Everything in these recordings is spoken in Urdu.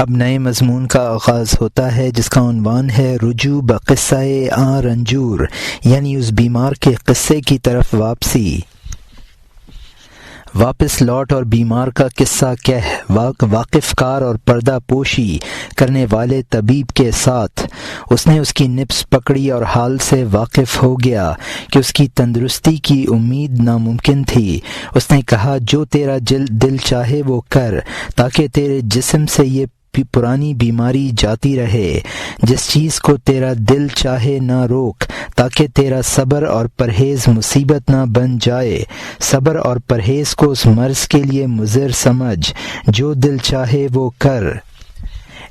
اب نئے مضمون کا آغاز ہوتا ہے جس کا عنوان ہے رجوع بقصہ رنجور، یعنی اس بیمار کے قصے کی طرف واپس لوٹ اور بیمار کا قصہ کہہ واقف کار اور پردہ پوشی کرنے والے طبیب کے ساتھ اس نے اس کی نبض پکڑی اور حال سے واقف ہو گیا کہ اس کی تندرستی کی امید ناممکن تھی۔ اس نے کہا جو تیرا دل چاہے وہ کر تاکہ تیرے جسم سے یہ پرانی بیماری جاتی رہے، جس چیز کو تیرا دل چاہے نہ روک تاکہ تیرا صبر اور پرہیز مصیبت نہ بن جائے، صبر اور پرہیز کو اس مرض کے لیے مضر سمجھ، جو دل چاہے وہ کر۔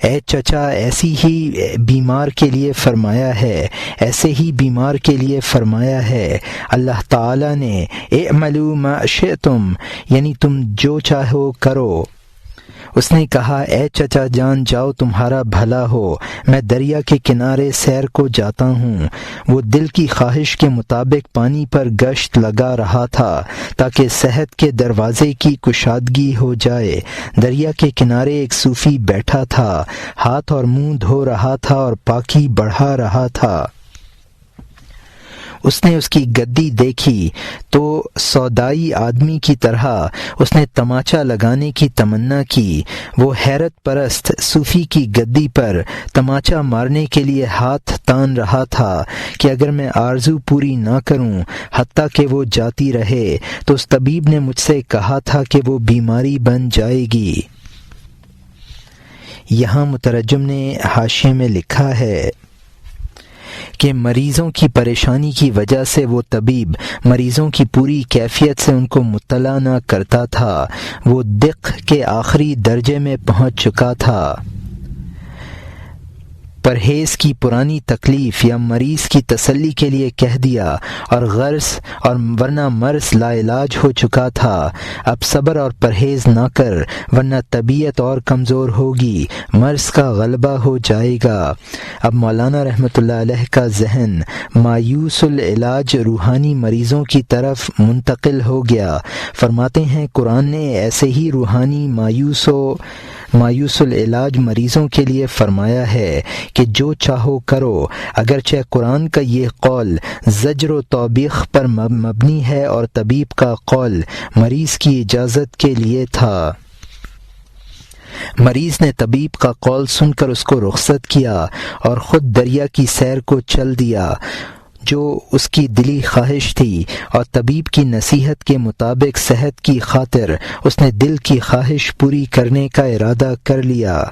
اے چچا، ایسی ہی بیمار کے لیے فرمایا ہے، ایسے ہی بیمار کے لیے فرمایا ہے اللہ تعالی نے اعملوا ما شئتم، یعنی تم جو چاہو کرو۔ اس نے کہا اے چچا جان جاؤ، تمہارا بھلا ہو، میں دریا کے کنارے سیر کو جاتا ہوں۔ وہ دل کی خواہش کے مطابق پانی پر گشت لگا رہا تھا تاکہ صحت کے دروازے کی کشادگی ہو جائے۔ دریا کے کنارے ایک صوفی بیٹھا تھا، ہاتھ اور منہ دھو رہا تھا اور پاکی بڑھا رہا تھا۔ اس نے اس کی گدی دیکھی تو سودائی آدمی کی طرح اس نے تماچا لگانے کی تمنا کی۔ وہ حیرت پرست صوفی کی گدی پر تماچا مارنے کے لیے ہاتھ تان رہا تھا کہ اگر میں آرزو پوری نہ کروں حتیٰ کہ وہ جاتی رہے تو اس طبیب نے مجھ سے کہا تھا کہ وہ بیماری بن جائے گی۔ یہاں مترجم نے حاشیے میں لکھا ہے کہ مریضوں کی پریشانی کی وجہ سے وہ طبیب مریضوں کی پوری کیفیت سے ان کو مطلع نہ کرتا تھا، وہ دق کے آخری درجے میں پہنچ چکا تھا۔ پرہیز کی پرانی تکلیف یا مریض کی تسلی کے لیے کہہ دیا اور غرض اور ورنہ مرض لا علاج ہو چکا تھا۔ اب صبر اور پرہیز نہ کر ورنہ طبیعت اور کمزور ہوگی، مرض کا غلبہ ہو جائے گا۔ اب مولانا رحمۃ اللہ علیہ کا ذہن مایوس العلاج روحانی مریضوں کی طرف منتقل ہو گیا۔ فرماتے ہیں قرآن نے ایسے ہی روحانی مایوس العلاج مریضوں کے لیے فرمایا ہے کہ جو چاہو کرو، اگرچہ قرآن کا یہ قول زجر و توبیخ پر مبنی ہے اور طبیب کا قول مریض کی اجازت کے لیے تھا۔ مریض نے طبیب کا قول سن کر اس کو رخصت کیا اور خود دریا کی سیر کو چل دیا جو اس کی دلی خواہش تھی، اور طبیب کی نصیحت کے مطابق صحت کی خاطر اس نے دل کی خواہش پوری کرنے کا ارادہ کر لیا۔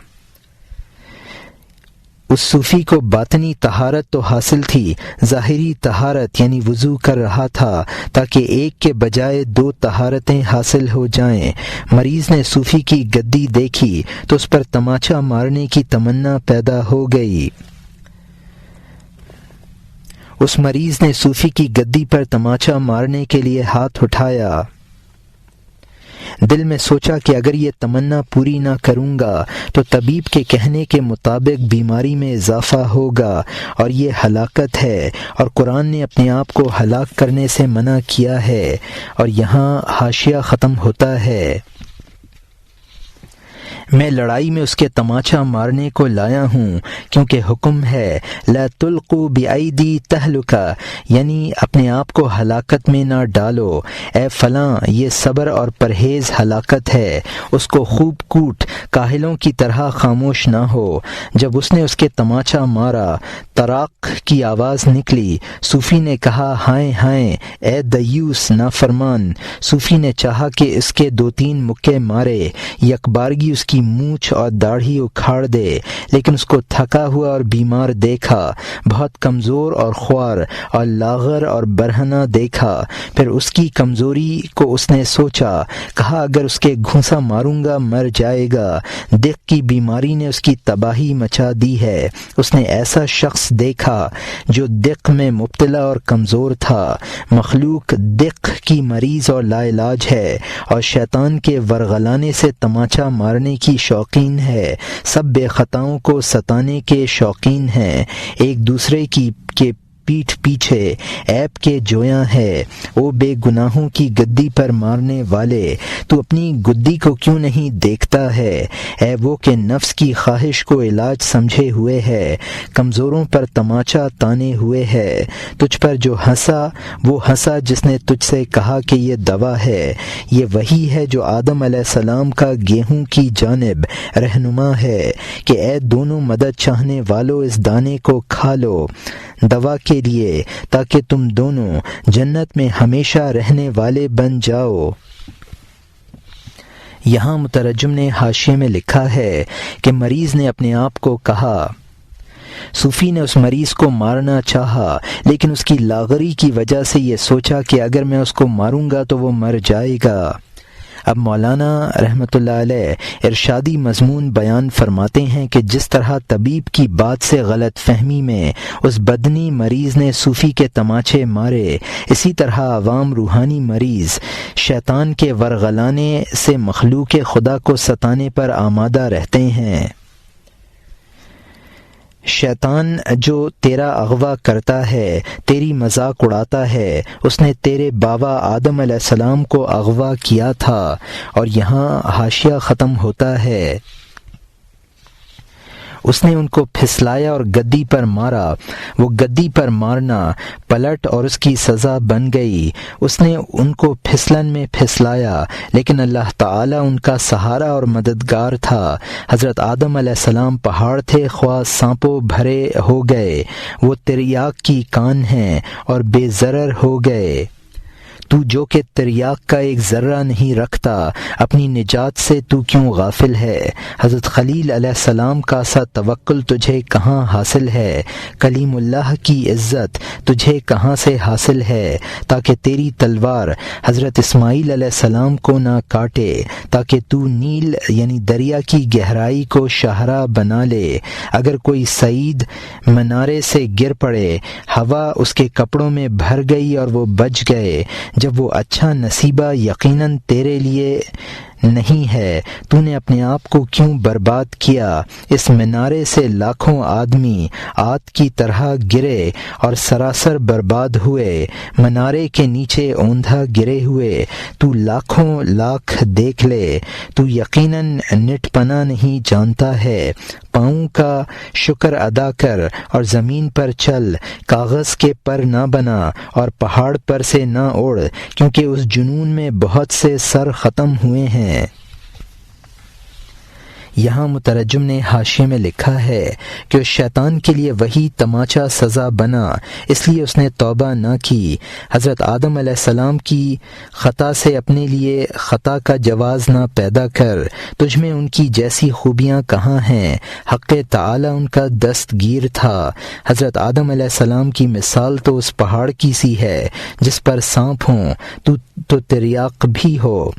اس صوفی کو باطنی طہارت تو حاصل تھی، ظاہری طہارت یعنی وضو کر رہا تھا تاکہ ایک کے بجائے دو طہارتیں حاصل ہو جائیں۔ مریض نے صوفی کی گدی دیکھی تو اس پر تماچا مارنے کی تمنا پیدا ہو گئی۔ اس مریض نے صوفی کی گدی پر تماچا مارنے کے لیے ہاتھ اٹھایا، دل میں سوچا کہ اگر یہ تمنا پوری نہ کروں گا تو طبیب کے کہنے کے مطابق بیماری میں اضافہ ہوگا اور یہ ہلاکت ہے، اور قرآن نے اپنے آپ کو ہلاک کرنے سے منع کیا ہے۔ اور یہاں حاشیہ ختم ہوتا ہے۔ میں لڑائی میں اس کے تماچا مارنے کو لایا ہوں کیونکہ حکم ہے لا تلقوا بأیدی تہلکہ، یعنی اپنے آپ کو ہلاکت میں نہ ڈالو۔ اے فلاں، یہ صبر اور پرہیز ہلاکت ہے، اس کو خوب کوٹ، کاہلوں کی طرح خاموش نہ ہو۔ جب اس نے اس کے تماچا مارا تراق کی آواز نکلی۔ صوفی نے کہا ہائے ہائے اے دیوس نافرمان۔ صوفی نے چاہا کہ اس کے دو تین مکے مارے، یکبارگی اس کی مونچھ اور داڑھی اکھاڑ دے، لیکن اس کو تھکا ہوا اور بیمار دیکھا، بہت کمزور اور خوار اور لاغر اور برہنہ دیکھا۔ پھر اس کی کمزوری کو اس نے سوچا، کہا اگر اس کے گھونسا ماروں گا مر جائے گا۔ دق کی بیماری نے اس کی تباہی مچا دی ہے۔ اس نے ایسا شخص دیکھا جو دق میں مبتلا اور کمزور تھا۔ مخلوق دق کی مریض اور لا علاج ہے اور شیطان کے ورغلانے سے تماچا مارنے کی شوقین ہے۔ سب بے خطاؤں کو ستانے کے شوقین ہیں، ایک دوسرے کے پیٹھ پیچھے عیب کے جویاں ہے۔ او بے گناہوں کی گدی پر مارنے والے، تو اپنی گدی کو کیوں نہیں دیکھتا ہے؟ اے وہ کہ نفس کی خواہش کو علاج سمجھے ہوئے ہے، کمزوروں پر تماچا تانے ہوئے ہے۔ تجھ پر جو ہنسا وہ ہنسا جس نے تجھ سے کہا کہ یہ دوا ہے۔ یہ وہی ہے جو آدم علیہ السلام کا گیہوں کی جانب رہنما ہے کہ اے دونوں مدد چاہنے والوں اس دانے کو کھا لو دوا کے لیے، تاکہ تم دونوں جنت میں ہمیشہ رہنے والے بن جاؤ۔ یہاں مترجم نے حاشیے میں لکھا ہے کہ مریض نے اپنے آپ کو کہا، صوفی نے اس مریض کو مارنا چاہا لیکن اس کی لاغری کی وجہ سے یہ سوچا کہ اگر میں اس کو ماروں گا تو وہ مر جائے گا۔ اب مولانا رحمۃ اللہ علیہ ارشادی مضمون بیان فرماتے ہیں کہ جس طرح طبیب کی بات سے غلط فہمی میں اس بدنی مریض نے صوفی کے تماچے مارے، اسی طرح عوام روحانی مریض شیطان کے ورغلانے سے مخلوق خدا کو ستانے پر آمادہ رہتے ہیں۔ شیطان جو تیرا اغوا کرتا ہے، تیری مذاق اڑاتا ہے، اس نے تیرے بابا آدم علیہ السلام کو اغوا کیا تھا۔ اور یہاں حاشیہ ختم ہوتا ہے، اس نے ان کو پھسلایا اور گدی پر مارا۔ وہ گدی پر مارنا پلٹ اور اس کی سزا بن گئی۔ اس نے ان کو پھسلن میں پھسلایا لیکن اللہ تعالیٰ ان کا سہارا اور مددگار تھا۔ حضرت آدم علیہ السلام پہاڑ تھے، خواہ سانپوں بھرے ہو گئے، وہ تریاک کی کان ہیں اور بے ضرر ہو گئے۔ تو جو کہ تریاک کا ایک ذرہ نہیں رکھتا، اپنی نجات سے تو کیوں غافل ہے؟ حضرت خلیل علیہ السلام کا سا توکل تجھے کہاں حاصل ہے؟ کلیم اللہ کی عزت تجھے کہاں سے حاصل ہے؟ تاکہ تیری تلوار حضرت اسماعیل علیہ السلام کو نہ کاٹے، تاکہ تو نیل یعنی دریا کی گہرائی کو شاہراہ بنا لے۔ اگر کوئی سعید منارے سے گر پڑے، ہوا اس کے کپڑوں میں بھر گئی اور وہ بچ گئے، جب وہ اچھا نصیبہ یقیناً تیرے لیے نہیں ہے، تو نے اپنے آپ کو کیوں برباد کیا؟ اس منارے سے لاکھوں آدمی آگ کی طرح گرے اور سراسر برباد ہوئے۔ منارے کے نیچے اوندھا گرے ہوئے تو لاکھوں لاکھ دیکھ لے، تو یقیناً نٹ پنا نہیں جانتا ہے۔ پاؤں کا شکر ادا کر اور زمین پر چل، کاغذ کے پر نہ بنا اور پہاڑ پر سے نہ اڑ، کیونکہ اس جنون میں بہت سے سر ختم ہوئے ہیں۔ یہاں مترجم نے حاشیے میں لکھا ہے کہ اس شیطان کے لیے وہی تماچا سزا بنا، اس لیے اس نے توبہ نہ کی۔ حضرت آدم علیہ السلام کی خطا سے اپنے لیے خطا کا جواز نہ پیدا کر، تجھ میں ان کی جیسی خوبیاں کہاں ہیں؟ حق تعالی ان کا دستگیر تھا۔ حضرت آدم علیہ السلام کی مثال تو اس پہاڑ کی سی ہے جس پر سانپ ہوں، تو تریاق بھی ہو۔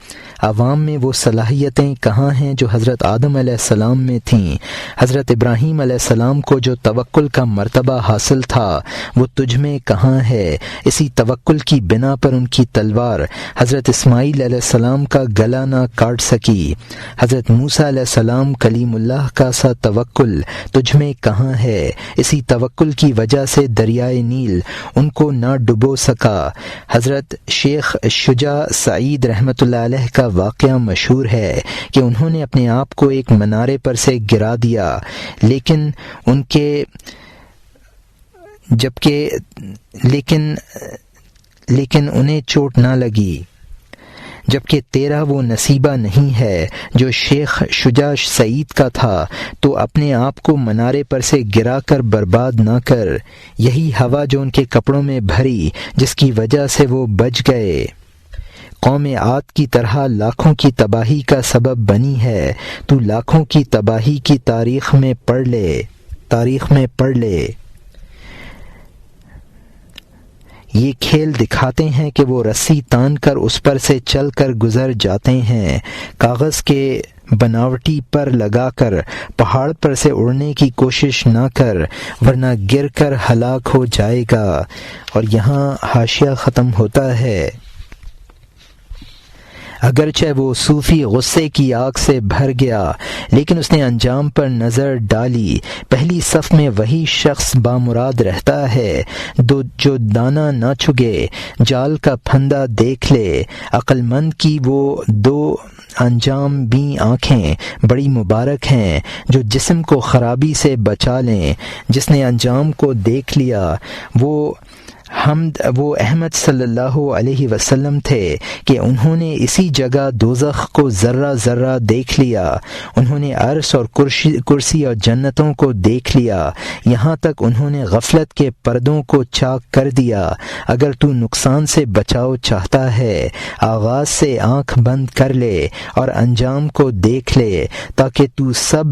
عوام میں وہ صلاحیتیں کہاں ہیں جو حضرت آدم علیہ السلام میں تھیں؟ حضرت ابراہیم علیہ السلام کو جو توکل کا مرتبہ حاصل تھا وہ تجھ میں کہاں ہے؟ اسی توکل کی بنا پر ان کی تلوار حضرت اسماعیل علیہ السلام کا گلا نہ کاٹ سکی۔ حضرت موسیٰ علیہ السلام کلیم اللہ کا سا توکل تجھ میں کہاں ہے؟ اسی توکل کی وجہ سے دریائے نیل ان کو نہ ڈبو سکا۔ حضرت شیخ شجاع سعید رحمۃ اللہ علیہ کا واقعہ مشہور ہے کہ انہوں نے اپنے آپ کو ایک منارے پر سے گرا دیا، لیکن انہیں چوٹ نہ لگی، جبکہ تیرا وہ نصیبہ نہیں ہے جو شیخ شجاع سعید کا تھا، تو اپنے آپ کو منارے پر سے گرا کر برباد نہ کر۔ یہی ہوا جو ان کے کپڑوں میں بھری، جس کی وجہ سے وہ بچ گئے، قوم عاد کی طرح لاکھوں کی تباہی کا سبب بنی ہے۔ تو لاکھوں کی تباہی کی تاریخ میں پڑھ لے۔ یہ کھیل دکھاتے ہیں کہ وہ رسی تان کر اس پر سے چل کر گزر جاتے ہیں۔ کاغذ کے بناوٹی پر لگا کر پہاڑ پر سے اڑنے کی کوشش نہ کر، ورنہ گر کر ہلاک ہو جائے گا۔ اور یہاں حاشیہ ختم ہوتا ہے۔ اگرچہ وہ صوفی غصے کی آگ سے بھر گیا لیکن اس نے انجام پر نظر ڈالی۔ پہلی صف میں وہی شخص بامراد رہتا ہے جو دانہ نہ چگے، جال کا پھندا دیکھ لے۔ عقل مند کی وہ دو انجام بین آنکھیں بڑی مبارک ہیں جو جسم کو خرابی سے بچا لیں۔ جس نے انجام کو دیکھ لیا وہ احمد صلی اللہ علیہ وسلم تھے کہ انہوں نے اسی جگہ دوزخ کو ذرہ ذرہ دیکھ لیا۔ انہوں نے عرش اور کرسی اور جنتوں کو دیکھ لیا، یہاں تک انہوں نے غفلت کے پردوں کو چاک کر دیا۔ اگر تو نقصان سے بچاؤ چاہتا ہے، آغاز سے آنکھ بند کر لے اور انجام کو دیکھ لے تاکہ تو سب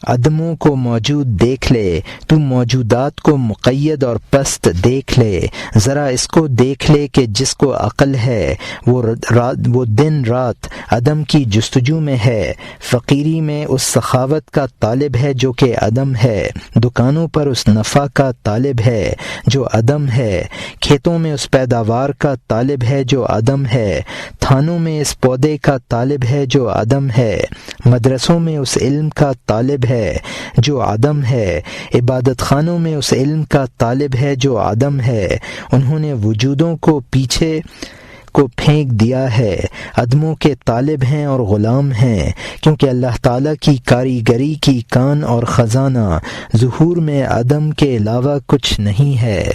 عدموں کو موجود دیکھ لے، تو موجودات کو مقید اور پست دیکھ لے۔ ذرا اس کو دیکھ لے کہ جس کو عقل ہے وہ دن رات عدم کی جستجو میں ہے، فقیری میں اس سخاوت کا طالب ہے جو کہ عدم ہے، دکانوں پر اس نفع کا طالب ہے جو عدم ہے، کھیتوں میں اس پیداوار کا طالب ہے جو عدم ہے، تھانوں میں اس پودے کا طالب ہے جو عدم ہے، مدرسوں میں اس علم کا طالب ہے جو عدم ہے، عبادت خانوں میں اس علم کا طالب ہے جو عدم ہے۔ انہوں نے وجودوں کو پیچھے کو پھینک دیا ہے، عدموں کے طالب ہیں اور غلام ہیں، کیونکہ اللہ تعالیٰ کی کاریگری کی کان اور خزانہ ظہور میں عدم کے علاوہ کچھ نہیں ہے۔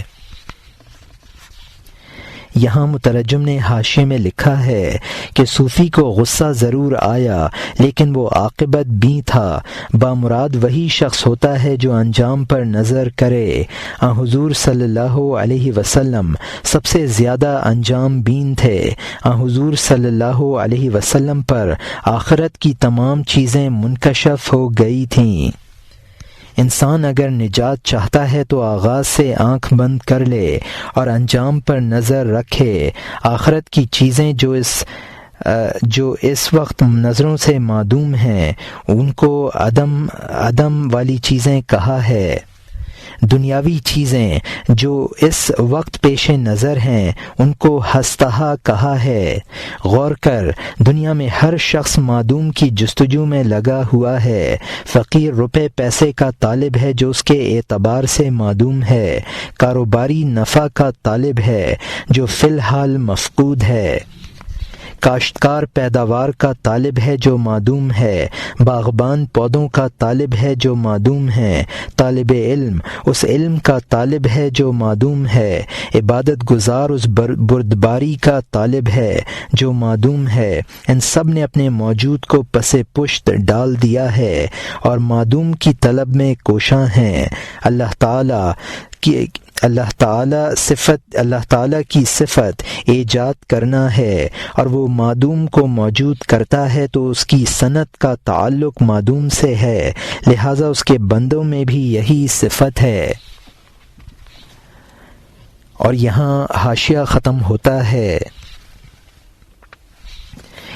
یہاں مترجم نے حاشیے میں لکھا ہے کہ صوفی کو غصہ ضرور آیا لیکن وہ عاقبت بیں تھا۔ بامراد وہی شخص ہوتا ہے جو انجام پر نظر کرے۔ حضور صلی اللہ علیہ وسلم سب سے زیادہ انجام بین تھے۔ حضور صلی اللہ علیہ وسلم پر آخرت کی تمام چیزیں منکشف ہو گئی تھیں۔ انسان اگر نجات چاہتا ہے تو آغاز سے آنکھ بند کر لے اور انجام پر نظر رکھے۔ آخرت کی چیزیں جو اس وقت نظروں سے معدوم ہیں ان کو عدم والی چیزیں کہا ہے۔ دنیاوی چیزیں جو اس وقت پیش نظر ہیں ان کو ہستہا کہا ہے۔ غور کر، دنیا میں ہر شخص معدوم کی جستجو میں لگا ہوا ہے۔ فقیر روپے پیسے کا طالب ہے جو اس کے اعتبار سے معدوم ہے۔ کاروباری نفع کا طالب ہے جو فی الحال مفقود ہے۔ کاشتکار پیداوار کا طالب ہے جو معدوم ہے۔ باغبان پودوں کا طالب ہے جو معدوم ہے۔ طالب علم اس علم کا طالب ہے جو معدوم ہے۔ عبادت گزار اس بردباری کا طالب ہے جو معدوم ہے۔ ان سب نے اپنے موجود کو پس پشت ڈال دیا ہے اور معدوم کی طلب میں کوشاں ہیں۔ اللہ تعالی کی صفت ایجاد کرنا ہے اور وہ معدوم کو موجود کرتا ہے تو اس کی صنعت کا تعلق معدوم سے ہے، لہذا اس کے بندوں میں بھی یہی صفت ہے۔ اور یہاں حاشیہ ختم ہوتا ہے۔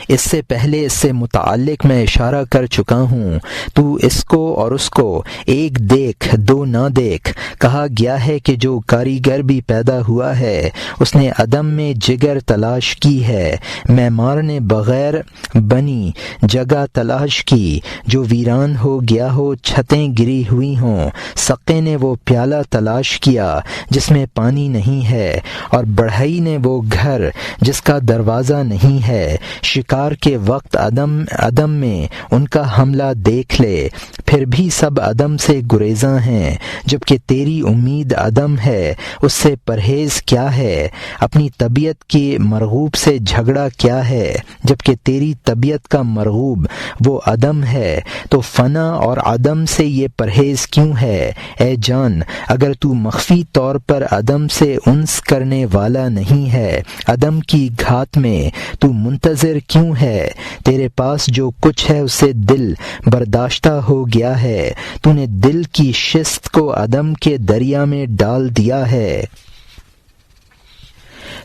اس سے پہلے اس سے متعلق میں اشارہ کر چکا ہوں، تو اس کو اور اس کو ایک دیکھ دو نہ دیکھ۔ کہا گیا ہے کہ جو کاریگر بھی پیدا ہوا ہے اس نے عدم میں جگر تلاش کی ہے، معمار نے بغیر بنی جگہ تلاش کی، جو ویران ہو گیا ہو چھتیں گری ہوئی ہوں، سقے نے وہ پیالہ تلاش کیا جس میں پانی نہیں ہے، اور بڑھئی نے وہ گھر جس کا دروازہ نہیں ہے۔ شکار کے وقت عدم میں ان کا حملہ دیکھ لے، پھر بھی سب عدم سے گریزاں ہیں، جبکہ تیری امید عدم ہے، اس سے پرہیز کیا ہے؟ اپنی طبیعت کی مرغوب سے جھگڑا کیا ہے؟ جبکہ تیری طبیعت کا مرغوب وہ عدم ہے، تو فنا اور عدم سے یہ پرہیز کیوں ہے؟ اے جان، اگر تو مخفی طور پر عدم سے انس کرنے والا نہیں ہے، عدم کی گھات میں تو منتظر کیوں ہے؟ تیرے پاس جو کچھ ہے اسے دل برداشتہ ہو گیا ہے، تو نے دل کی شست کو عدم کے دریا میں ڈال دیا ہے۔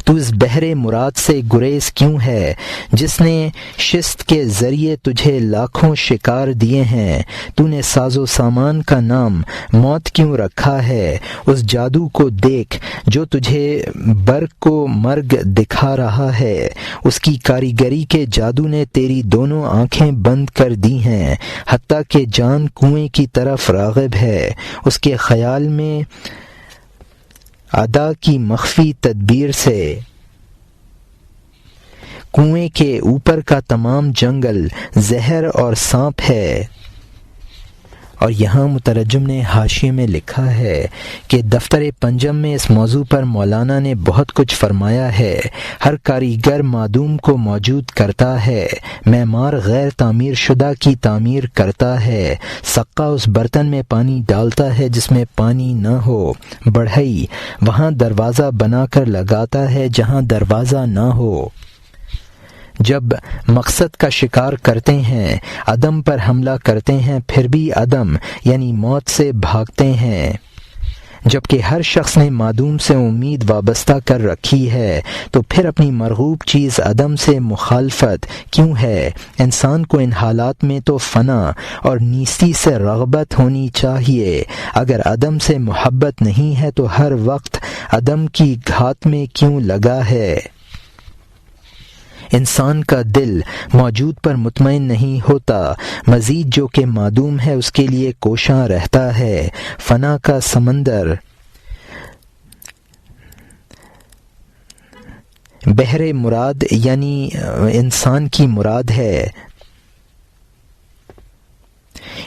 تو اس بحر مراد سے گریز کیوں ہے جس نے شست کے ذریعے تجھے لاکھوں شکار دیے ہیں؟ تو نے ساز و سامان کا نام موت کیوں رکھا ہے؟ اس جادو کو دیکھ جو تجھے برق کو مرگ دکھا رہا ہے، اس کی کاریگری کے جادو نے تیری دونوں آنکھیں بند کر دی ہیں، حتیٰ کہ جان کنویں کی طرف راغب ہے۔ اس کے خیال میں ادا کی مخفی تدبیر سے کنویں کے اوپر کا تمام جنگل زہر اور سانپ ہے۔ اور یہاں مترجم نے حاشیے میں لکھا ہے کہ دفتر پنجم میں اس موضوع پر مولانا نے بہت کچھ فرمایا ہے۔ ہر کاریگر معدوم کو موجود کرتا ہے، معمار غیر تعمیر شدہ کی تعمیر کرتا ہے، سقا اس برتن میں پانی ڈالتا ہے جس میں پانی نہ ہو، بڑھئی وہاں دروازہ بنا کر لگاتا ہے جہاں دروازہ نہ ہو۔ جب مقصد کا شکار کرتے ہیں، عدم پر حملہ کرتے ہیں، پھر بھی عدم یعنی موت سے بھاگتے ہیں۔ جبکہ ہر شخص نے معدوم سے امید وابستہ کر رکھی ہے، تو پھر اپنی مرغوب چیز عدم سے مخالفت کیوں ہے؟ انسان کو ان حالات میں تو فنا اور نیستی سے رغبت ہونی چاہیے۔ اگر عدم سے محبت نہیں ہے تو ہر وقت عدم کی گھات میں کیوں لگا ہے؟ انسان کا دل موجود پر مطمئن نہیں ہوتا، مزید جو کہ معدوم ہے اس کے لیے کوشاں رہتا ہے۔ فنا کا سمندر بحر مراد یعنی انسان کی مراد ہے۔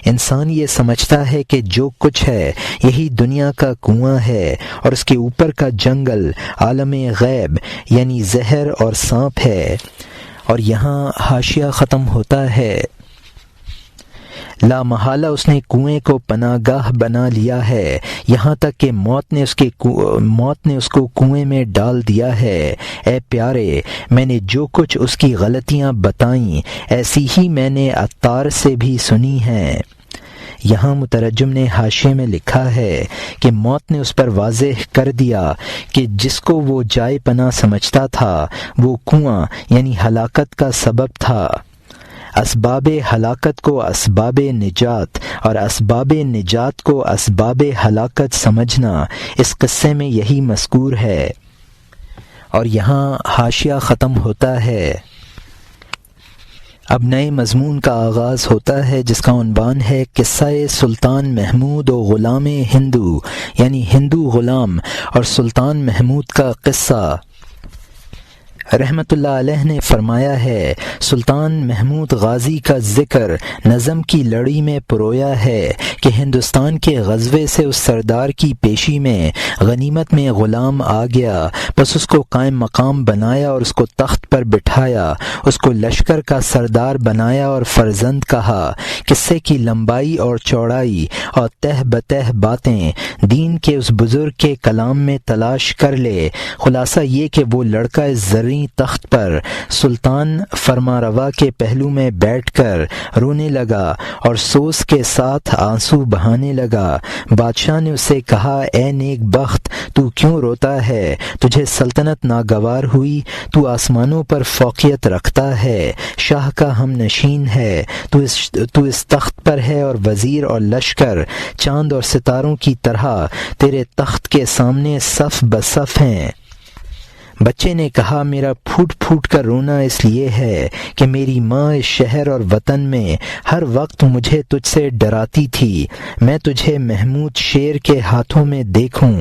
انسان یہ سمجھتا ہے کہ جو کچھ ہے یہی دنیا کا کنواں ہے اور اس کے اوپر کا جنگل عالم غیب یعنی زہر اور سانپ ہے۔ اور یہاں حاشیہ ختم ہوتا ہے۔ لا محالہ اس نے کنویں کو پناہ گاہ بنا لیا ہے، یہاں تک کہ موت نے اس کو کنویں میں ڈال دیا ہے۔ اے پیارے، میں نے جو کچھ اس کی غلطیاں بتائیں ایسی ہی میں نے عطار سے بھی سنی ہیں۔ یہاں مترجم نے حاشیے میں لکھا ہے کہ موت نے اس پر واضح کر دیا کہ جس کو وہ جائے پناہ سمجھتا تھا وہ کنواں یعنی ہلاکت کا سبب تھا۔ اسباب ہلاکت کو اسباب نجات اور اسباب نجات کو اسباب ہلاکت سمجھنا اس قصے میں یہی مذکور ہے۔ اور یہاں حاشیہ ختم ہوتا ہے۔ اب نئے مضمون کا آغاز ہوتا ہے جس کا عنوان ہے قصہ سلطان محمود و غلام ہندو، یعنی ہندو غلام اور سلطان محمود کا قصہ۔ رحمت اللہ علیہ نے فرمایا ہے، سلطان محمود غازی کا ذکر نظم کی لڑی میں پرویا ہے کہ ہندوستان کے غزوے سے اس سردار کی پیشی میں غنیمت میں غلام آ گیا، بس اس کو قائم مقام بنایا اور اس کو تخت پر بٹھایا، اس کو لشکر کا سردار بنایا اور فرزند کہا۔ قصے کی لمبائی اور چوڑائی اور تہ بتہ باتیں دین کے اس بزرگ کے کلام میں تلاش کر لے۔ خلاصہ یہ کہ وہ لڑکا اس زرعی تخت پر سلطان فرماروا کے پہلو میں بیٹھ کر رونے لگا اور سوز کے ساتھ آنسو بہانے لگا۔ بادشاہ نے اسے کہا، اے نیک بخت، تو کیوں روتا ہے؟ تجھے سلطنت ناگوار ہوئی؟ تو آسمانوں پر فوقیت رکھتا ہے، شاہ کا ہم نشین ہے، تو اس تخت پر ہے اور وزیر اور لشکر چاند اور ستاروں کی طرح تیرے تخت کے سامنے صف بصف ہیں۔ بچے نے کہا، میرا پھوٹ پھوٹ کر رونا اس لیے ہے کہ میری ماں اس شہر اور وطن میں ہر وقت مجھے تجھ سے ڈراتی تھی، میں تجھے محمود شیر کے ہاتھوں میں دیکھوں۔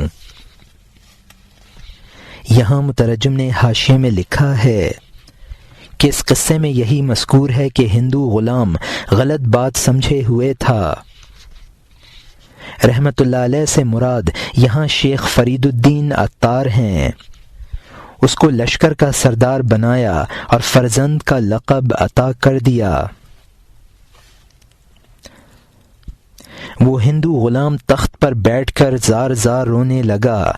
یہاں مترجم نے حاشیے میں لکھا ہے کہ اس قصے میں یہی مذکور ہے کہ ہندو غلام غلط بات سمجھے ہوئے تھا۔ رحمت اللہ علیہ سے مراد یہاں شیخ فرید الدین عطار ہیں۔ اس کو لشکر کا سردار بنایا اور فرزند کا لقب عطا کر دیا۔ وہ ہندو غلام تخت پر بیٹھ کر زار زار رونے لگا۔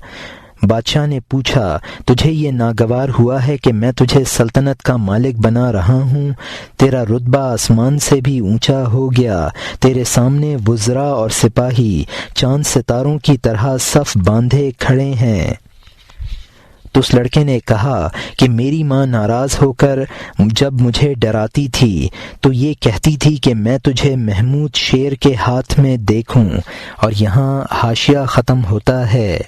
بادشاہ نے پوچھا، تجھے یہ ناگوار ہوا ہے کہ میں تجھے سلطنت کا مالک بنا رہا ہوں؟ تیرا رتبہ آسمان سے بھی اونچا ہو گیا، تیرے سامنے وزراء اور سپاہی چاند ستاروں کی طرح صف باندھے کھڑے ہیں۔ تو اس لڑکے نے کہا کہ میری ماں ناراض ہو کر جب مجھے ڈراتی تھی تو یہ کہتی تھی کہ میں تجھے محمود شیر کے ہاتھ میں دیکھوں۔ اور یہاں حاشیہ ختم ہوتا ہے۔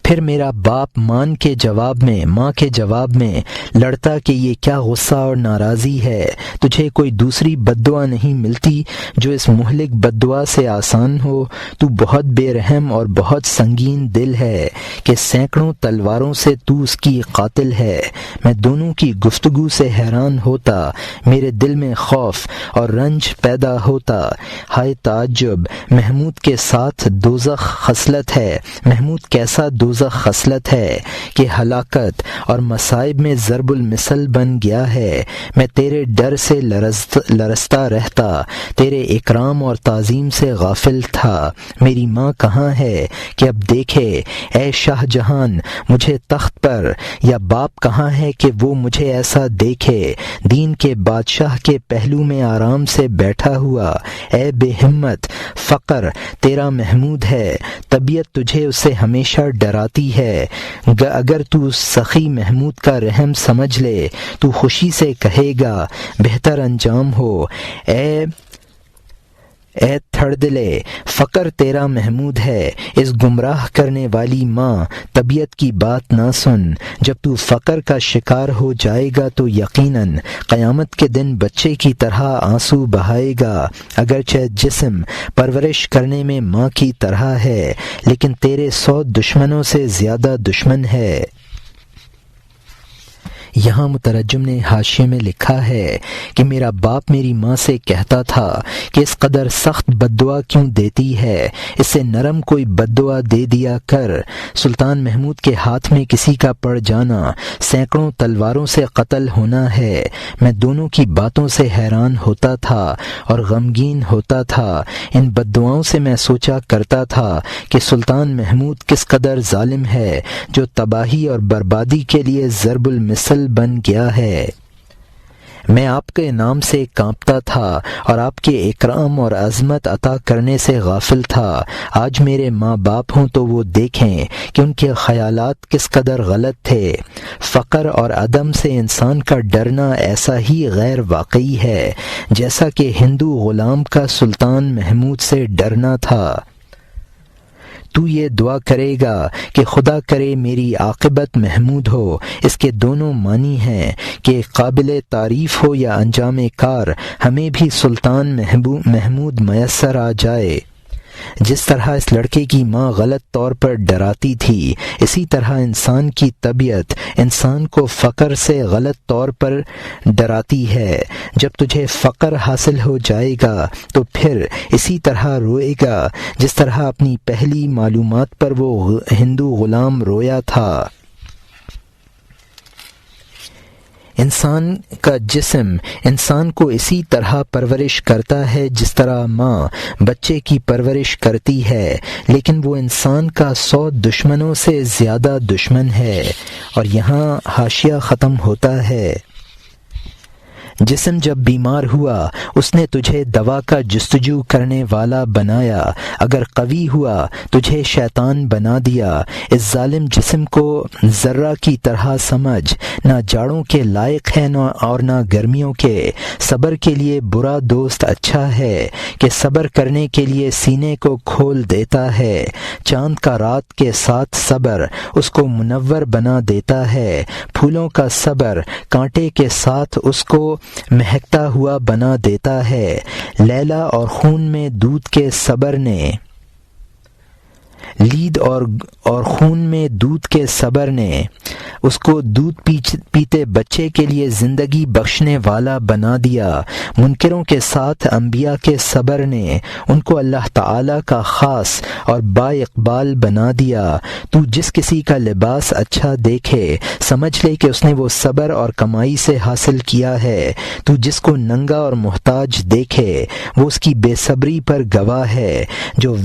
پھر میرا باپ ماں کے جواب میں لڑتا کہ یہ کیا غصہ اور ناراضی ہے، تجھے کوئی دوسری بددعا نہیں ملتی جو اس مہلک بددعا سے آسان ہو؟ تو بہت بے رحم اور بہت سنگین دل ہے کہ سینکڑوں تلواروں سے تو اس کی قاتل ہے۔ میں دونوں کی گفتگو سے حیران ہوتا، میرے دل میں خوف اور رنج پیدا ہوتا۔ ہائے تعجب! محمود کے ساتھ دوزخ خصلت ہے۔ محمود کیسا دوزخ خصلت ہے کہ ہلاکت اور مصائب میں ضرب المثل بن گیا ہے۔ میں تیرے ڈر سے لرزتا رہتا، تیرے اکرام اور تعظیم سے غافل تھا۔ میری ماں کہاں ہے کہ اب دیکھے اے شاہ جہان مجھے تخت پر، یا باپ کہاں ہے کہ وہ مجھے ایسا دیکھے دین کے بادشاہ کے پہلو میں آرام سے بیٹھا ہوا؟ اے بے ہمت! فقر تیرا محمود ہے، طبیعت تجھے اسے ہمیشہ ڈراتی ہے۔ اگر تو سخی محمود کا رحم سمجھ لے تو خوشی سے کہے گا بہتر انجام ہو۔ اے تھڑ دلے! فقر تیرا محمود ہے۔ اس گمراہ کرنے والی ماں طبیعت کی بات نہ سن۔ جب تو فقر کا شکار ہو جائے گا تو یقیناً قیامت کے دن بچے کی طرح آنسو بہائے گا۔ اگرچہ جسم پرورش کرنے میں ماں کی طرح ہے لیکن تیرے 100 دشمنوں سے زیادہ دشمن ہے۔ یہاں مترجم نے حاشیے میں لکھا ہے کہ میرا باپ میری ماں سے کہتا تھا کہ اس قدر سخت بددعا کیوں دیتی ہے، اس سے نرم کوئی بددعا دے دیا کر۔ سلطان محمود کے ہاتھ میں کسی کا پڑ جانا سینکڑوں تلواروں سے قتل ہونا ہے۔ میں دونوں کی باتوں سے حیران ہوتا تھا اور غمگین ہوتا تھا۔ ان بددعاؤں سے میں سوچا کرتا تھا کہ سلطان محمود کس قدر ظالم ہے جو تباہی اور بربادی کے لیے ضرب المثل بن گیا ہے۔ میں آپ کے نام سے کانپتا تھا اور آپ کے اکرام اور عظمت عطا کرنے سے غافل تھا۔ آج میرے ماں باپ ہوں تو وہ دیکھیں کہ ان کے خیالات کس قدر غلط تھے۔ فقر اور عدم سے انسان کا ڈرنا ایسا ہی غیر واقعی ہے جیسا کہ ہندو غلام کا سلطان محمود سے ڈرنا تھا۔ تو یہ دعا کرے گا کہ خدا کرے میری عاقبت محمود ہو۔ اس کے دونوں معنی ہیں کہ قابل تعریف ہو یا انجام کار، ہمیں بھی سلطان محمود میسر آ جائے۔ جس طرح اس لڑکے کی ماں غلط طور پر ڈراتی تھی، اسی طرح انسان کی طبیعت انسان کو فقر سے غلط طور پر ڈراتی ہے۔ جب تجھے فقر حاصل ہو جائے گا تو پھر اسی طرح روئے گا جس طرح اپنی پہلی معلومات پر وہ ہندو غلام رویا تھا۔ انسان کا جسم انسان کو اسی طرح پرورش کرتا ہے جس طرح ماں بچے کی پرورش کرتی ہے، لیکن وہ انسان کا 100 دشمنوں سے زیادہ دشمن ہے۔ اور یہاں حاشیہ ختم ہوتا ہے۔ جسم جب بیمار ہوا اس نے تجھے دوا کا جستجو کرنے والا بنایا، اگر قوی ہوا تجھے شیطان بنا دیا۔ اس ظالم جسم کو ذرہ کی طرح سمجھ، نہ جاڑوں کے لائق ہے اور نہ گرمیوں کے۔ صبر کے لیے برا دوست اچھا ہے کہ صبر کرنے کے لیے سینے کو کھول دیتا ہے۔ چاند کا رات کے ساتھ صبر اس کو منور بنا دیتا ہے، پھولوں کا صبر کانٹے کے ساتھ اس کو مہکتا ہوا بنا دیتا ہے۔ لیلا اور خون میں دودھ کے صبر نے لید اور خون میں دودھ کے صبر نے اس کو دودھ پیتے بچے کے لیے زندگی بخشنے والا بنا دیا۔ منکروں کے ساتھ انبیاء کے صبر نے ان کو اللہ تعالی کا خاص اور با اقبال بنا دیا۔ تو جس کسی کا لباس اچھا دیکھے سمجھ لے کہ اس نے وہ صبر اور کمائی سے حاصل کیا ہے۔ تو جس کو ننگا اور محتاج دیکھے وہ اس کی بے صبری پر گواہ ہے۔ جو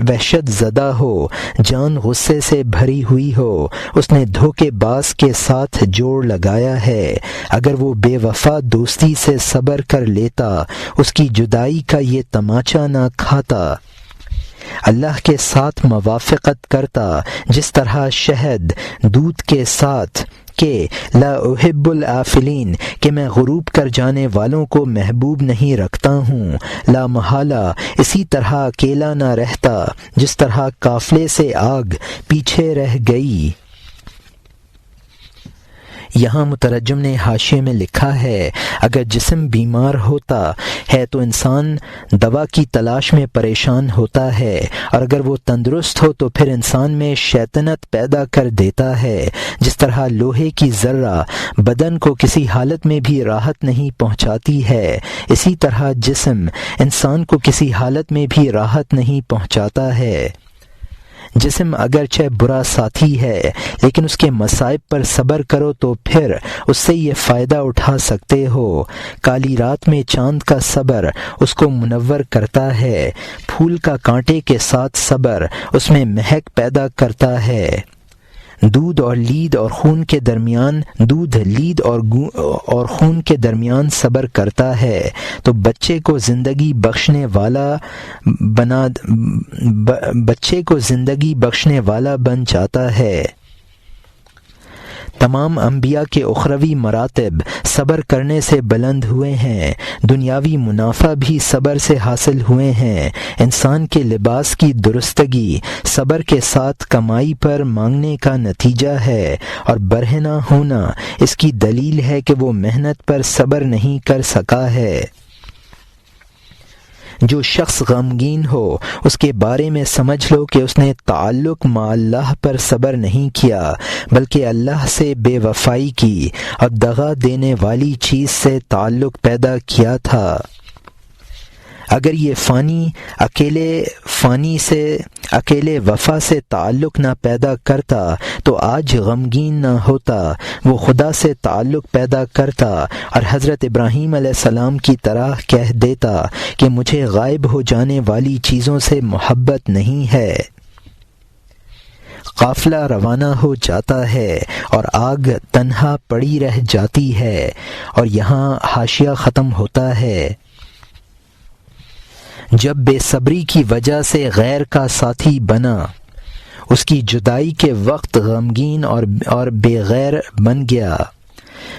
وحشت زدہ ہو، جان غصے سے بھری ہوئی ہو، اس نے دھوکے باز کے ساتھ جوڑ لگایا ہے۔ اگر وہ بے وفا دوستی سے صبر کر لیتا، اس کی جدائی کا یہ تماچا نہ کھاتا۔ اللہ کے ساتھ موافقت کرتا جس طرح شہد دودھ کے ساتھ کہ لا احب الآفلین کہ میں غروب کر جانے والوں کو محبوب نہیں رکھتا ہوں، لا محالہ اسی طرح اکیلا نہ رہتا جس طرح قافلے سے آگ پیچھے رہ گئی۔ یہاں مترجم نے حاشیے میں لکھا ہے اگر جسم بیمار ہوتا ہے تو انسان دوا کی تلاش میں پریشان ہوتا ہے، اور اگر وہ تندرست ہو تو پھر انسان میں شیطنت پیدا کر دیتا ہے۔ جس طرح لوہے کی ذرہ بدن کو کسی حالت میں بھی راحت نہیں پہنچاتی ہے، اسی طرح جسم انسان کو کسی حالت میں بھی راحت نہیں پہنچاتا ہے۔ جسم اگرچہ برا ساتھی ہے لیکن اس کے مصائب پر صبر کرو تو پھر اس سے یہ فائدہ اٹھا سکتے ہو۔ کالی رات میں چاند کا صبر اس کو منور کرتا ہے، پھول کا کانٹے کے ساتھ صبر اس میں مہک پیدا کرتا ہے۔ دودھ اور لید اور خون کے درمیان خون کے درمیان صبر کرتا ہے تو بچے کو زندگی بخشنے والا بن جاتا ہے۔ تمام انبیاء کے اخروی مراتب صبر کرنے سے بلند ہوئے ہیں، دنیاوی منافع بھی صبر سے حاصل ہوئے ہیں۔ انسان کے لباس کی درستگی صبر کے ساتھ کمائی پر مانگنے کا نتیجہ ہے، اور برہنہ ہونا اس کی دلیل ہے کہ وہ محنت پر صبر نہیں کر سکا ہے۔ جو شخص غمگین ہو اس کے بارے میں سمجھ لو کہ اس نے تعلق مع اللہ پر صبر نہیں کیا بلکہ اللہ سے بے وفائی کی اور دغا دینے والی چیز سے تعلق پیدا کیا تھا۔ اگر یہ فانی اکیلے وفا سے تعلق نہ پیدا کرتا تو آج غمگین نہ ہوتا، وہ خدا سے تعلق پیدا کرتا اور حضرت ابراہیم علیہ السلام کی طرح کہہ دیتا کہ مجھے غائب ہو جانے والی چیزوں سے محبت نہیں ہے۔ قافلہ روانہ ہو جاتا ہے اور آگ تنہا پڑی رہ جاتی ہے، اور یہاں حاشیہ ختم ہوتا ہے۔ جب بے صبری کی وجہ سے غیر کا ساتھی بنا، اس کی جدائی کے وقت غمگین اور بے غیر بن گیا،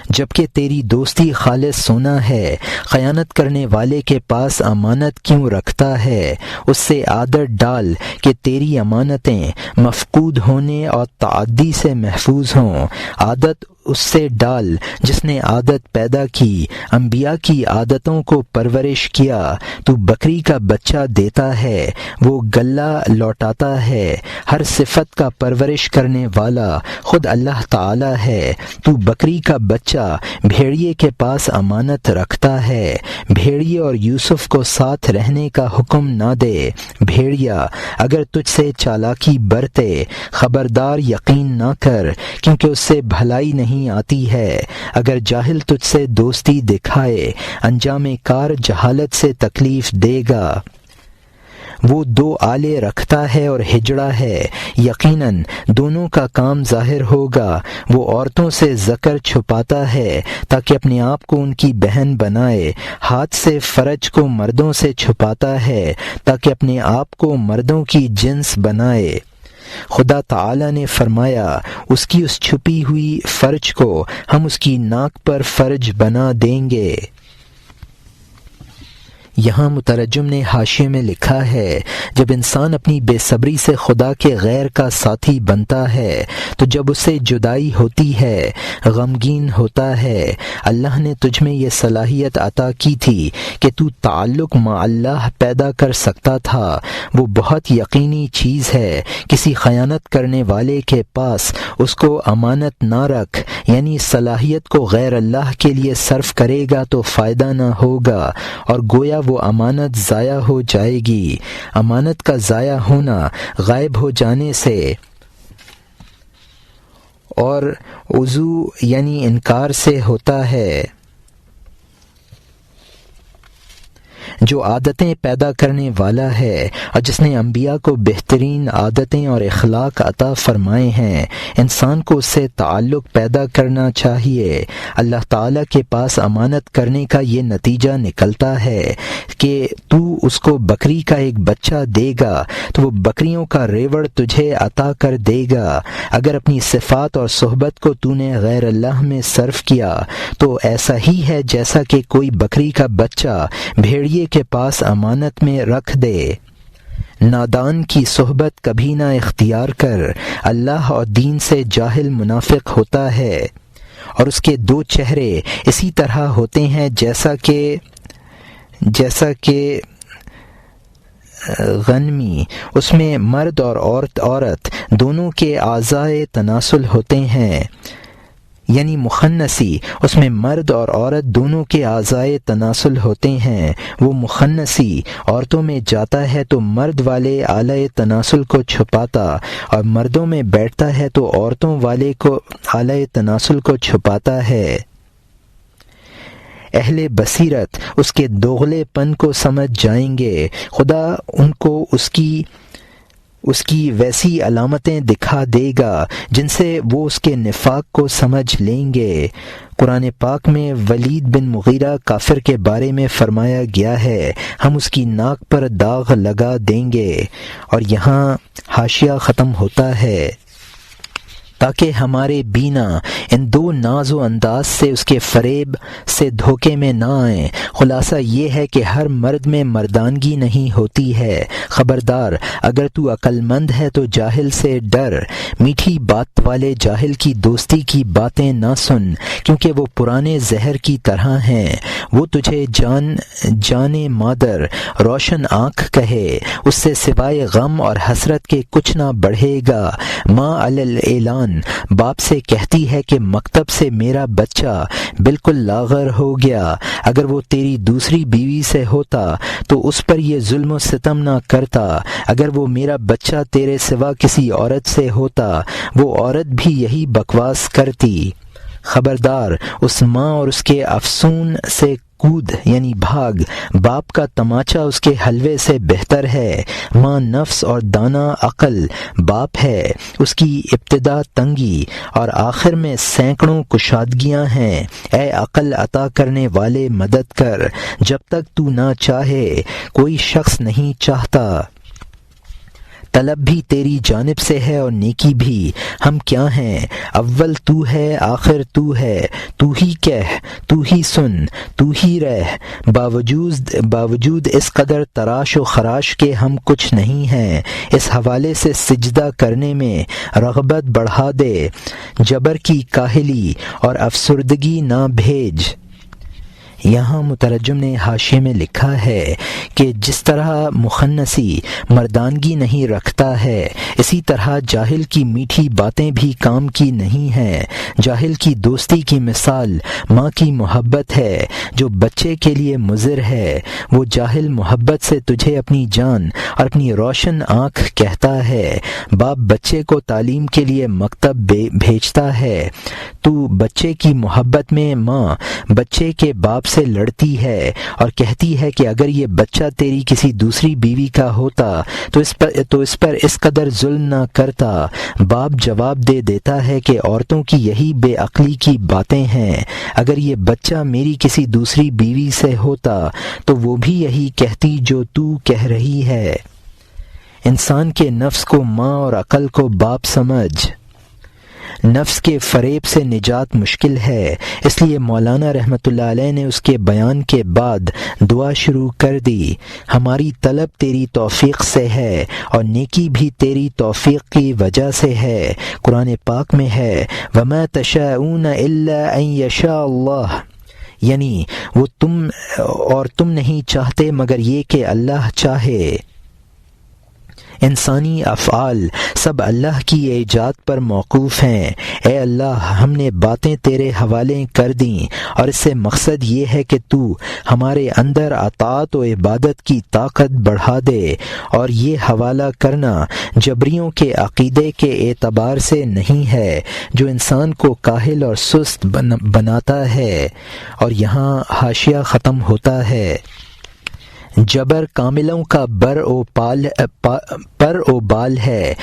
جبکہ تیری دوستی خالص سونا ہے، خیانت کرنے والے کے پاس امانت کیوں رکھتا ہے؟ اس سے عادت ڈال کہ تیری امانتیں مفقود ہونے اور تعدی سے محفوظ ہوں۔ عادت اس سے ڈال جس نے عادت پیدا کی، انبیاء کی عادتوں کو پرورش کیا۔ تو بکری کا بچہ دیتا ہے، وہ گلہ لوٹاتا ہے۔ ہر صفت کا پرورش کرنے والا خود اللہ تعالی ہے۔ تو بکری کا بچہ بھیڑیے کے پاس امانت رکھتا ہے۔ بھیڑیے اور یوسف کو ساتھ رہنے کا حکم نہ دے۔ بھیڑیا اگر تجھ سے چالاکی برتے، خبردار یقین نہ کر، کیونکہ اس سے بھلائی نہیں آتی ہے۔ اگر جاہل تجھ سے دوستی دکھائے، انجام کار جہالت سے تکلیف دے گا۔ وہ دو آلے رکھتا ہے اور ہجڑا ہے، یقیناً دونوں کا کام ظاہر ہوگا۔ وہ عورتوں سے ذکر چھپاتا ہے تاکہ اپنے آپ کو ان کی بہن بنائے، ہاتھ سے فرج کو مردوں سے چھپاتا ہے تاکہ اپنے آپ کو مردوں کی جنس بنائے۔ خدا تعالی نے فرمایا اس کی اس چھپی ہوئی فرج کو ہم اس کی ناک پر فرج بنا دیں گے۔ یہاں مترجم نے حاشیے میں لکھا ہے جب انسان اپنی بے صبری سے خدا کے غیر کا ساتھی بنتا ہے تو جب اسے جدائی ہوتی ہے غمگین ہوتا ہے۔ اللہ نے تجھ میں یہ صلاحیت عطا کی تھی کہ تو تعلق مع اللہ پیدا کر سکتا تھا، وہ بہت یقینی چیز ہے۔ کسی خیانت کرنے والے کے پاس اس کو امانت نہ رکھ، یعنی صلاحیت کو غیر اللہ کے لیے صرف کرے گا تو فائدہ نہ ہوگا اور گویا وہ امانت ضائع ہو جائے گی۔ امانت کا ضائع ہونا غائب ہو جانے سے اور عضو یعنی انکار سے ہوتا ہے۔ جو عادتیں پیدا کرنے والا ہے اور جس نے انبیاء کو بہترین عادتیں اور اخلاق عطا فرمائے ہیں، انسان کو اس سے تعلق پیدا کرنا چاہیے۔ اللہ تعالیٰ کے پاس امانت کرنے کا یہ نتیجہ نکلتا ہے کہ تو اس کو بکری کا ایک بچہ دے گا تو وہ بکریوں کا ریوڑ تجھے عطا کر دے گا۔ اگر اپنی صفات اور صحبت کو تو نے غیر اللہ میں صرف کیا تو ایسا ہی ہے جیسا کہ کوئی بکری کا بچہ بھیڑیے کے پاس امانت میں رکھ دے۔ نادان کی صحبت کبھی نہ اختیار کر، اللہ اور دین سے جاہل منافق ہوتا ہے، اور اس کے دو چہرے اسی طرح ہوتے ہیں جیسا کہ غنمی، اس میں مرد اور عورت دونوں کے اعضائے تناسل ہوتے ہیں، یعنی مخنثی، اس میں مرد اور عورت دونوں کے اعضائے تناسل ہوتے ہیں۔ وہ مخنثی عورتوں میں جاتا ہے تو مرد والے اعضائے تناسل کو چھپاتا، اور مردوں میں بیٹھتا ہے تو عورتوں والے کو اعضائے تناسل کو چھپاتا ہے۔ اہل بصیرت اس کے دوغلے پن کو سمجھ جائیں گے، خدا ان کو اس کی ویسی علامتیں دکھا دے گا جن سے وہ اس کے نفاق کو سمجھ لیں گے۔ قرآن پاک میں ولید بن مغیرہ کافر کے بارے میں فرمایا گیا ہے، ہم اس کی ناک پر داغ لگا دیں گے، اور یہاں حاشیہ ختم ہوتا ہے تاکہ ہمارے بینا ان دو ناز و انداز سے اس کے فریب سے دھوکے میں نہ آئیں۔ خلاصہ یہ ہے کہ ہر مرد میں مردانگی نہیں ہوتی ہے۔ خبردار، اگر تو عقل مند ہے تو جاہل سے ڈر، میٹھی بات والے جاہل کی دوستی کی باتیں نہ سن، کیونکہ وہ پرانے زہر کی طرح ہیں۔ وہ تجھے جان مادر روشن آنکھ کہے، اس سے سوائے غم اور حسرت کے کچھ نہ بڑھے گا۔ ماں اعلان باپ سے کہتی ہے کہ مکتب سے میرا بچہ بالکل لاغر ہو گیا، اگر وہ تیری دوسری بیوی سے ہوتا تو اس پر یہ ظلم و ستم نہ کرتا، اگر وہ میرا بچہ تیرے سوا کسی عورت سے ہوتا وہ عورت بھی یہی بکواس کرتی۔ خبردار، اس ماں اور اس کے افسون سے کود یعنی بھاگ، باپ کا تماچا اس کے حلوے سے بہتر ہے۔ ماں نفس اور دانا عقل، باپ ہے، اس کی ابتدا تنگی اور آخر میں سینکڑوں کشادگیاں ہیں۔ اے عقل عطا کرنے والے مدد کر، جب تک تو نہ چاہے کوئی شخص نہیں چاہتا۔ طلب بھی تیری جانب سے ہے اور نیکی بھی۔ ہم کیا ہیں؟ اول تو ہے، آخر تو ہے، تو ہی کہہ، تو ہی سن، تو ہی رہ۔ باوجود اس قدر تراش و خراش کے ہم کچھ نہیں ہیں۔ اس حوالے سے سجدہ کرنے میں رغبت بڑھا دے، جبر کی کاہلی اور افسردگی نہ بھیج۔ یہاں مترجم نے حاشیے میں لکھا ہے کہ جس طرح مخنثی مردانگی نہیں رکھتا ہے، اسی طرح جاہل کی میٹھی باتیں بھی کام کی نہیں ہیں۔ جاہل کی دوستی کی مثال ماں کی محبت ہے جو بچے کے لیے مضر ہے۔ وہ جاہل محبت سے تجھے اپنی جان اور اپنی روشن آنکھ کہتا ہے۔ باپ بچے کو تعلیم کے لیے مکتب بھیجتا ہے تو بچے کی محبت میں ماں بچے کے باپ سے لڑتی ہے اور کہتی ہے کہ اگر یہ بچہ تیری کسی دوسری بیوی کا ہوتا تو اس پر اس قدر ظلم نہ کرتا۔ باپ جواب دے دیتا ہے کہ عورتوں کی یہی بے عقلی کی باتیں ہیں، اگر یہ بچہ میری کسی دوسری بیوی سے ہوتا تو وہ بھی یہی کہتی جو تو کہہ رہی ہے۔ انسان کے نفس کو ماں اور عقل کو باپ سمجھ۔ نفس کے فریب سے نجات مشکل ہے، اس لیے مولانا رحمۃ اللہ علیہ نے اس کے بیان کے بعد دعا شروع کر دی۔ ہماری طلب تیری توفیق سے ہے اور نیکی بھی تیری توفیق کی وجہ سے ہے۔ قرآن پاک میں ہے وَمَا تَشَاءُونَ إِلَّا أَن يَشَاءَ اللَّهُ، یعنی تم نہیں چاہتے مگر یہ کہ اللہ چاہے۔ انسانی افعال سب اللہ کی ایجاد پر موقوف ہیں۔ اے اللہ، ہم نے باتیں تیرے حوالے کر دیں اور اس سے مقصد یہ ہے کہ تو ہمارے اندر اطاعت و عبادت کی طاقت بڑھا دے، اور یہ حوالہ کرنا جبریوں کے عقیدے کے اعتبار سے نہیں ہے جو انسان کو کاہل اور سست بناتا ہے۔ اور یہاں حاشیہ ختم ہوتا ہے۔ جبر کاملوں کا پر و بال ہے،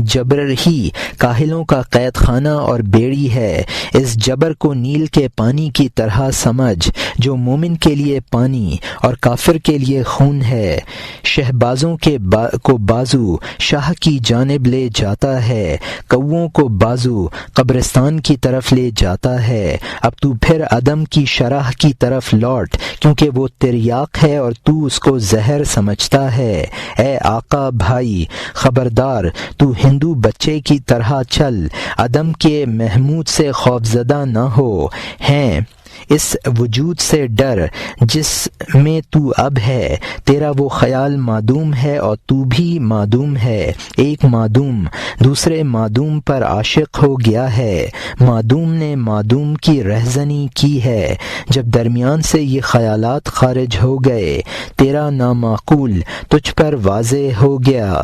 جبر ہی کاہلوں کا قید خانہ اور بیڑی ہے۔ اس جبر کو نیل کے پانی کی طرح سمجھ جو مومن کے لیے پانی اور کافر کے لیے خون ہے۔ شہبازوں کو بازو شاہ کی جانب لے جاتا ہے، کووں کو بازو قبرستان کی طرف لے جاتا ہے۔ اب تو پھر عدم کی شرح کی طرف لوٹ، کیونکہ وہ تریاق ہے اور تو اس کو زہر سمجھتا ہے۔ اے آقا بھائی خبردار، تو ہندو بچے کی طرح چل، عدم کے محمود سے خوفزدہ نہ ہو۔ ہیں اس وجود سے ڈر جس میں تو اب ہے، تیرا وہ خیال معدوم ہے اور تو بھی معدوم ہے۔ ایک معدوم دوسرے معدوم پر عاشق ہو گیا ہے، معدوم نے معدوم کی رہزنی کی ہے۔ جب درمیان سے یہ خیالات خارج ہو گئے، تیرا نامعقول تجھ پر واضح ہو گیا۔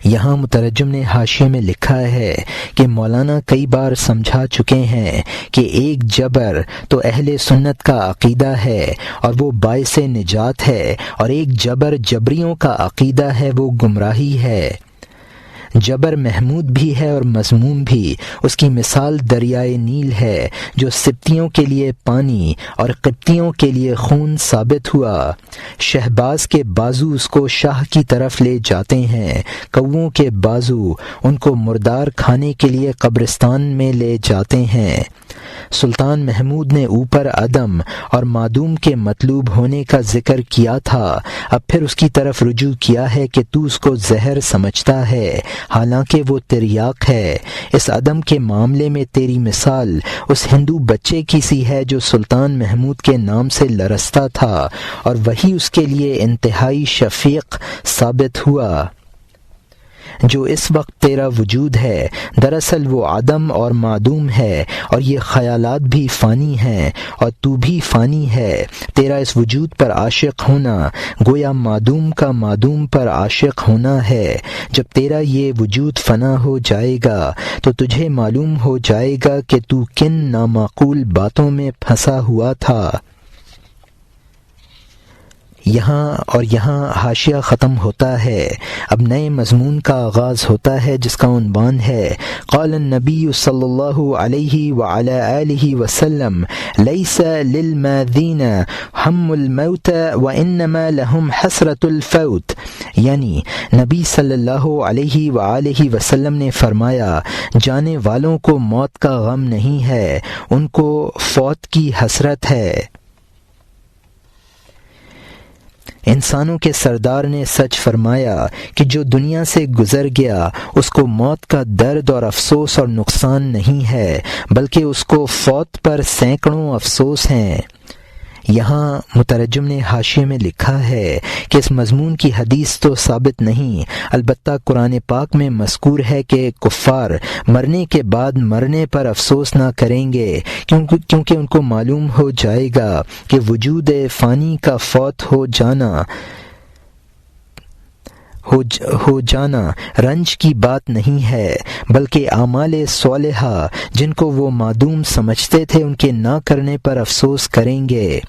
یہاں مترجم نے حاشیے میں لکھا ہے کہ مولانا کئی بار سمجھا چکے ہیں کہ ایک جبر تو اہل سنت کا عقیدہ ہے اور وہ باعث نجات ہے، اور ایک جبر جبریوں کا عقیدہ ہے، وہ گمراہی ہے۔ جبر محمود بھی ہے اور مذموم بھی۔ اس کی مثال دریائے نیل ہے جو سبتیوں کے لیے پانی اور قبطیوں کے لیے خون ثابت ہوا۔ شہباز کے بازو اس کو شاہ کی طرف لے جاتے ہیں، کووں کے بازو ان کو مردار کھانے کے لیے قبرستان میں لے جاتے ہیں۔ سلطان محمود نے اوپر عدم اور معدوم کے مطلوب ہونے کا ذکر کیا تھا، اب پھر اس کی طرف رجوع کیا ہے کہ تو اس کو زہر سمجھتا ہے، حالانکہ وہ تریاق ہے۔ اس عدم کے معاملے میں تیری مثال اس ہندو بچے کی سی ہے جو سلطان محمود کے نام سے لرزتا تھا، اور وہی اس کے لیے انتہائی شفیق ثابت ہوا۔ جو اس وقت تیرا وجود ہے دراصل وہ عدم اور معدوم ہے، اور یہ خیالات بھی فانی ہیں اور تو بھی فانی ہے۔ تیرا اس وجود پر عاشق ہونا گویا معدوم کا معدوم پر عاشق ہونا ہے۔ جب تیرا یہ وجود فنا ہو جائے گا تو تجھے معلوم ہو جائے گا کہ تو کن نامعقول باتوں میں پھنسا ہوا تھا۔ یہاں حاشیہ ختم ہوتا ہے۔ اب نئے مضمون کا آغاز ہوتا ہے جس کا عنوان ہے قال النبی صلی اللہ علیہ وعلی آلہ وسلم لیس للماذین ہم الموت وانما لهم حسرۃ الفوت، یعنی نبی صلی اللہ علیہ وآلہ وسلم نے فرمایا جانے والوں کو موت کا غم نہیں ہے، ان کو فوت کی حسرت ہے۔ انسانوں کے سردار نے سچ فرمایا کہ جو دنیا سے گزر گیا اس کو موت کا درد اور افسوس اور نقصان نہیں ہے، بلکہ اس کو فوت پر سینکڑوں افسوس ہیں۔ یہاں مترجم نے حاشیے میں لکھا ہے کہ اس مضمون کی حدیث تو ثابت نہیں، البتہ قرآن پاک میں مذکور ہے کہ کفار مرنے کے بعد مرنے پر افسوس نہ کریں گے، کیونکہ ان کو معلوم ہو جائے گا کہ وجود فانی کا فوت ہو جانا رنج کی بات نہیں ہے، بلکہ اعمال صالحہ جن کو وہ معدوم سمجھتے تھے ان کے نہ کرنے پر افسوس کریں گے۔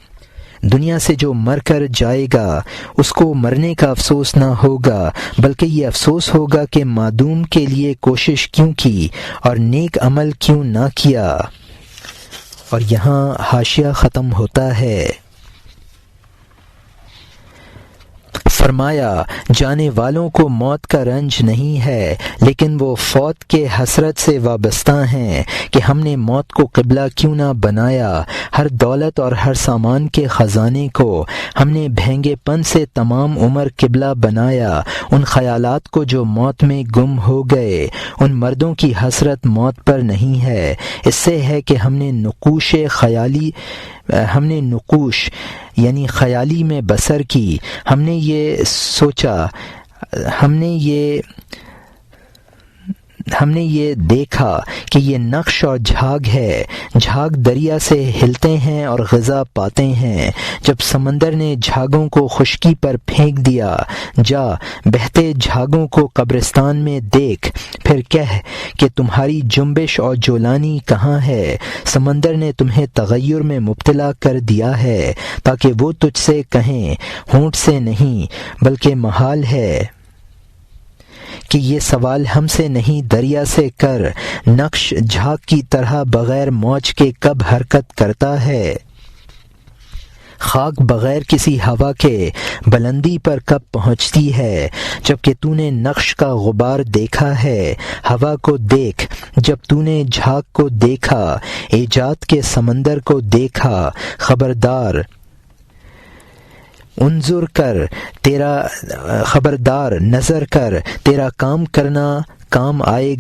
دنیا سے جو مر کر جائے گا اس کو مرنے کا افسوس نہ ہوگا، بلکہ یہ افسوس ہوگا کہ معدوم کے لیے کوشش کیوں کی اور نیک عمل کیوں نہ کیا۔ اور یہاں حاشیہ ختم ہوتا ہے۔ فرمایا جانے والوں کو موت کا رنج نہیں ہے، لیکن وہ فوت کے حسرت سے وابستہ ہیں کہ ہم نے موت کو قبلہ کیوں نہ بنایا، ہر دولت اور ہر سامان کے خزانے کو ہم نے بھینگے پن سے تمام عمر قبلہ بنایا، ان خیالات کو جو موت میں گم ہو گئے، ان مردوں کی حسرت موت پر نہیں ہے، اس سے ہے کہ ہم نے نقوش یعنی خیالی میں بسر کی، ہم نے یہ سوچا، ہم نے یہ یہ دیکھا کہ یہ نقش اور جھاگ ہے۔ جھاگ دریا سے ہلتے ہیں اور غذا پاتے ہیں۔ جب سمندر نے جھاگوں کو خشکی پر پھینک دیا، جا بہتے جھاگوں کو قبرستان میں دیکھ، پھر کہہ کہ تمہاری جنبش اور جولانی کہاں ہے۔ سمندر نے تمہیں تغیر میں مبتلا کر دیا ہے تاکہ وہ تجھ سے کہیں، ہونٹ سے نہیں بلکہ محال ہے کہ یہ سوال ہم سے نہیں دریا سے کر، نقش جھاگ کی طرح بغیر موج کے کب حرکت کرتا ہے؟ خاک بغیر کسی ہوا کے بلندی پر کب پہنچتی ہے؟ جب کہ تو نے نقش کا غبار دیکھا ہے، ہوا کو دیکھ۔ جب تو نے جھاگ کو دیکھا، ایجاد کے سمندر کو دیکھا، خبردار نظر کر، تیرا نظر کرنا کام آئے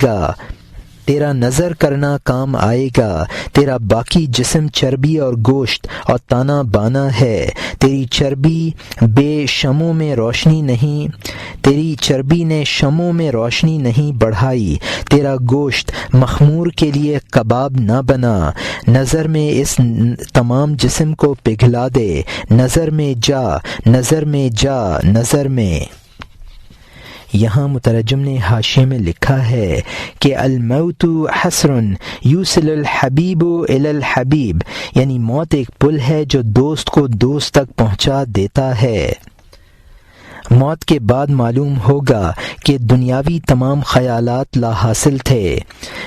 گا۔ تیرا باقی جسم چربی اور گوشت اور تانا بانا ہے۔ تیری چربی نے شموں میں روشنی نہیں بڑھائی، تیرا گوشت مخمور کے لیے کباب نہ بنا۔ نظر میں اس تمام جسم کو پگھلا دے، نظر میں جا، نظر میں جا، نظر میں۔ یہاں مترجم نے حاشیے میں لکھا ہے کہ الموت حسر یوصل الحبیب الی الحبیب، یعنی موت ایک پل ہے جو دوست کو دوست تک پہنچا دیتا ہے۔ موت کے بعد معلوم ہوگا کہ دنیاوی تمام خیالات لا حاصل تھے،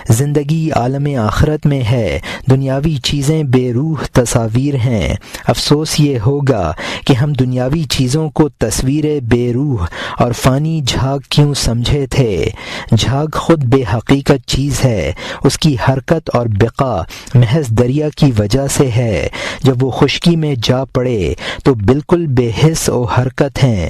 زندگی عالم آخرت میں ہے، دنیاوی چیزیں بے روح تصاویر ہیں۔ افسوس یہ ہوگا کہ ہم دنیاوی چیزوں کو تصویر بے روح اور فانی جھاگ کیوں سمجھے تھے۔ جھاگ خود بے حقیقت چیز ہے، اس کی حرکت اور بقا محض دریا کی وجہ سے ہے۔ جب وہ خشکی میں جا پڑے تو بالکل بے حس و حرکت ہیں۔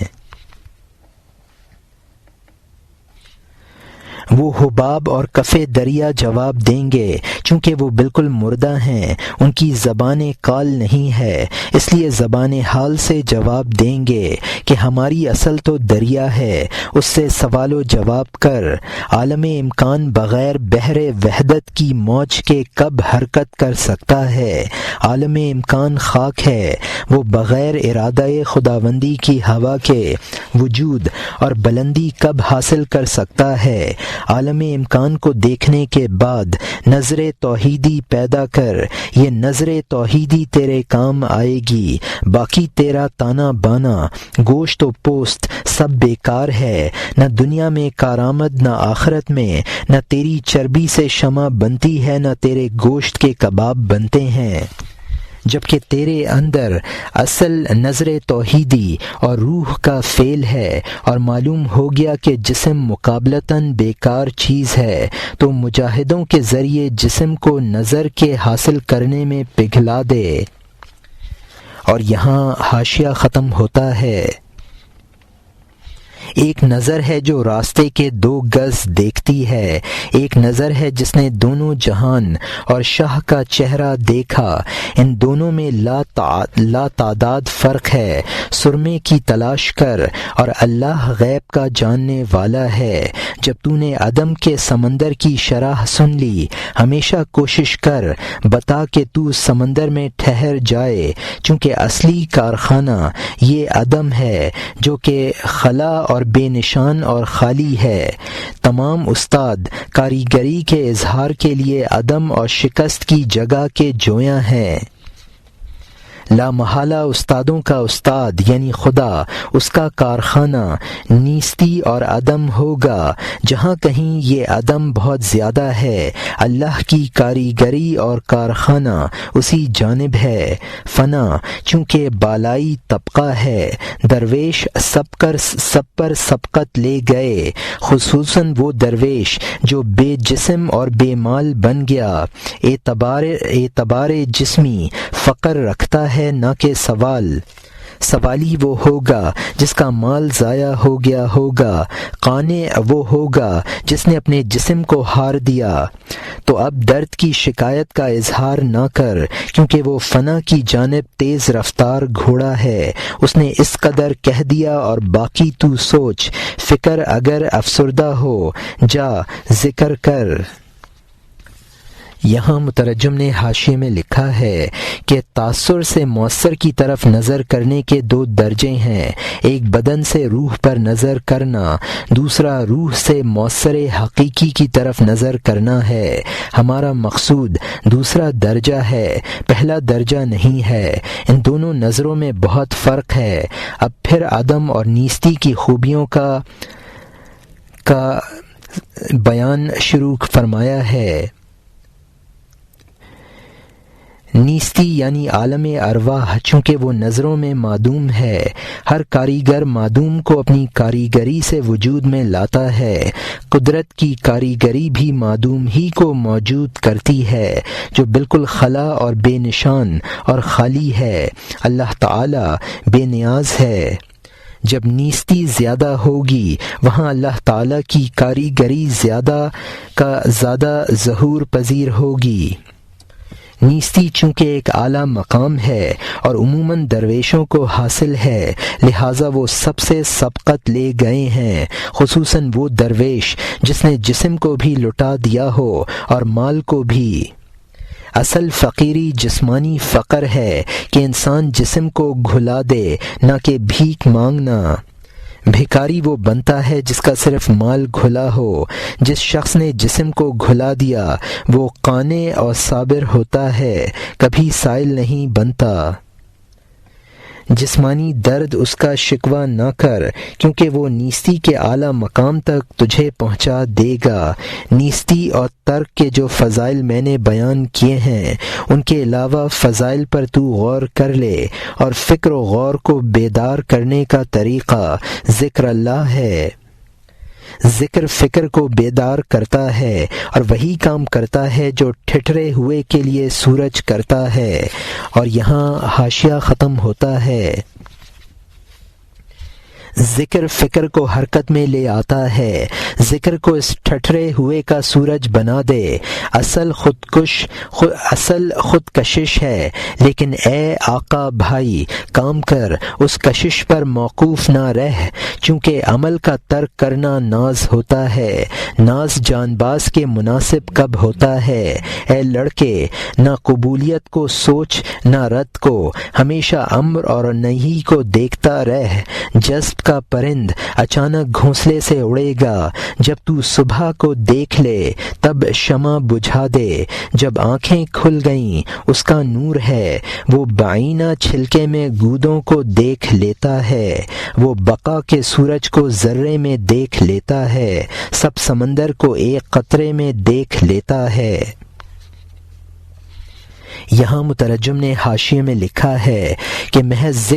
وہ حباب اور کف دریا جواب دیں گے، چونکہ وہ بالکل مردہ ہیں، ان کی زبان قال نہیں ہے، اس لیے زبان حال سے جواب دیں گے کہ ہماری اصل تو دریا ہے، اس سے سوال و جواب کر۔ عالم امکان بغیر بحر وحدت کی موج کے کب حرکت کر سکتا ہے؟ عالم امکان خاک ہے، وہ بغیر ارادہ خداوندی کی ہوا کے وجود اور بلندی کب حاصل کر سکتا ہے؟ عالم امکان کو دیکھنے کے بعد نظر توحیدی پیدا کر، یہ نظر توحیدی تیرے کام آئے گی۔ باقی تیرا تانا بانا، گوشت و پوست سب بیکار ہے، نہ دنیا میں کارآمد نہ آخرت میں، نہ تیری چربی سے شمع بنتی ہے نہ تیرے گوشت کے کباب بنتے ہیں۔ جبکہ تیرے اندر اصل نظر توحیدی اور روح کا فعل ہے، اور معلوم ہو گیا کہ جسم مقابلتاً بیکار چیز ہے، تو مجاہدوں کے ذریعے جسم کو نظر کے حاصل کرنے میں پگھلا دے۔ اور یہاں حاشیہ ختم ہوتا ہے۔ ایک نظر ہے جو راستے کے 2 گز دیکھتی ہے، ایک نظر ہے جس نے دونوں جہان اور شاہ کا چہرہ دیکھا۔ ان دونوں میں لا تعداد فرق ہے۔ سرمے کی تلاش کر، اور اللہ غیب کا جاننے والا ہے۔ جب تو نے عدم کے سمندر کی شرح سن لی، ہمیشہ کوشش کر بتا کہ تو سمندر میں ٹھہر جائے، چونکہ اصلی کارخانہ یہ عدم ہے جو کہ خلا اور بے نشان اور خالی ہے۔ تمام استاد کاریگری کے اظہار کے لیے عدم اور شکست کی جگہ کے جویاں ہیں۔ لا محالہ استادوں کا استاد یعنی خدا، اس کا کارخانہ نیستی اور عدم ہوگا۔ جہاں کہیں یہ عدم بہت زیادہ ہے، اللہ کی کاریگری اور کارخانہ اسی جانب ہے۔ فنا چونکہ بالائی طبقہ ہے، درویش سب پر سبقت لے گئے، خصوصاً وہ درویش جو بے جسم اور بے مال بن گیا، اعتبار جسمی فقر رکھتا ہے نہ کہ سوال۔ سوالی وہ ہوگا جس کا مال ضائع ہو گیا ہوگا، قانع وہ ہوگا جس نے اپنے جسم کو ہار دیا۔ تو اب درد کی شکایت کا اظہار نہ کر، کیونکہ وہ فنا کی جانب تیز رفتار گھوڑا ہے۔ اس نے اس قدر کہہ دیا اور باقی تو سوچ فکر، اگر افسردہ ہو جا ذکر کر۔ یہاں مترجم نے حاشیے میں لکھا ہے کہ تاثر سے مؤثر کی طرف نظر کرنے کے دو درجے ہیں، ایک بدن سے روح پر نظر کرنا، دوسرا روح سے مؤثر حقیقی کی طرف نظر کرنا ہے۔ ہمارا مقصود دوسرا درجہ ہے، پہلا درجہ نہیں ہے۔ ان دونوں نظروں میں بہت فرق ہے۔ اب پھر عدم اور نیستی کی خوبیوں کا بیان شروع فرمایا ہے۔ نیستی یعنی عالم ارواح، چونکہ وہ نظروں میں معدوم ہے۔ ہر کاریگر معدوم کو اپنی کاریگری سے وجود میں لاتا ہے۔ قدرت کی کاریگری بھی معدوم ہی کو موجود کرتی ہے، جو بالکل خلا اور بے نشان اور خالی ہے۔ اللہ تعالی بے نیاز ہے۔ جب نیستی زیادہ ہوگی وہاں اللہ تعالی کی کاریگری زیادہ ظہور پذیر ہوگی۔ نیستی چونکہ ایک اعلیٰ مقام ہے اور عموماً درویشوں کو حاصل ہے، لہٰذا وہ سب سے سبقت لے گئے ہیں، خصوصاً وہ درویش جس نے جسم کو بھی لٹا دیا ہو اور مال کو بھی۔ اصل فقیری جسمانی فقر ہے کہ انسان جسم کو گھلا دے، نہ کہ بھیک مانگنا۔ بھکاری وہ بنتا ہے جس کا صرف مال گھلا ہو۔ جس شخص نے جسم کو گھلا دیا وہ قانع اور صابر ہوتا ہے، کبھی سائل نہیں بنتا۔ جسمانی درد اس کا شکوہ نہ کر، کیونکہ وہ نیستی کے اعلیٰ مقام تک تجھے پہنچا دے گا۔ نیستی اور ترک کے جو فضائل میں نے بیان کیے ہیں، ان کے علاوہ فضائل پر تو غور کر لے، اور فکر و غور کو بیدار کرنے کا طریقہ ذکر اللہ ہے۔ ذکر فکر کو بیدار کرتا ہے اور وہی کام کرتا ہے جو ٹھٹرے ہوئے کے لیے سورج کرتا ہے۔ اور یہاں حاشیہ ختم ہوتا ہے۔ ذکر فکر کو حرکت میں لے آتا ہے، ذکر کو اس ٹھٹرے ہوئے کا سورج بنا دے۔ اصل خود کشش ہے، لیکن اے آقا بھائی کام کر، اس کشش پر موقوف نہ رہ، چونکہ عمل کا ترک کرنا ناز ہوتا ہے۔ ناز جان باز کے مناسب کب ہوتا ہے؟ اے لڑکے، نہ قبولیت کو سوچ نہ رد کو، ہمیشہ امر اور نہی کو دیکھتا رہ۔ جذب کا پرند اچانک گھونسلے سے اڑے گا، جب تو صبح کو دیکھ لے تب شمع بجھا دے۔ جب آنکھیں کھل گئیں اس کا نور ہے، وہ بعینہ چھلکے میں گودوں کو دیکھ لیتا ہے، وہ بقا کے سورج کو ذرے میں دیکھ لیتا ہے، سب سمندر کو ایک قطرے میں دیکھ لیتا ہے۔ یہاں مترجم نے حاشیے میں لکھا ہے کہ محض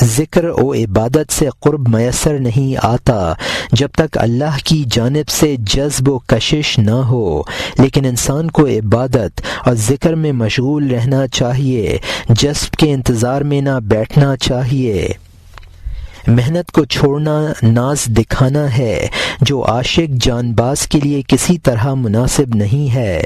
ذکر و عبادت سے قرب میسر نہیں آتا جب تک اللہ کی جانب سے جذب و کشش نہ ہو، لیکن انسان کو عبادت اور ذکر میں مشغول رہنا چاہیے، جذب کے انتظار میں نہ بیٹھنا چاہیے۔ محنت کو چھوڑنا ناز دکھانا ہے جو عاشق جان باز کے لیے کسی طرح مناسب نہیں ہے۔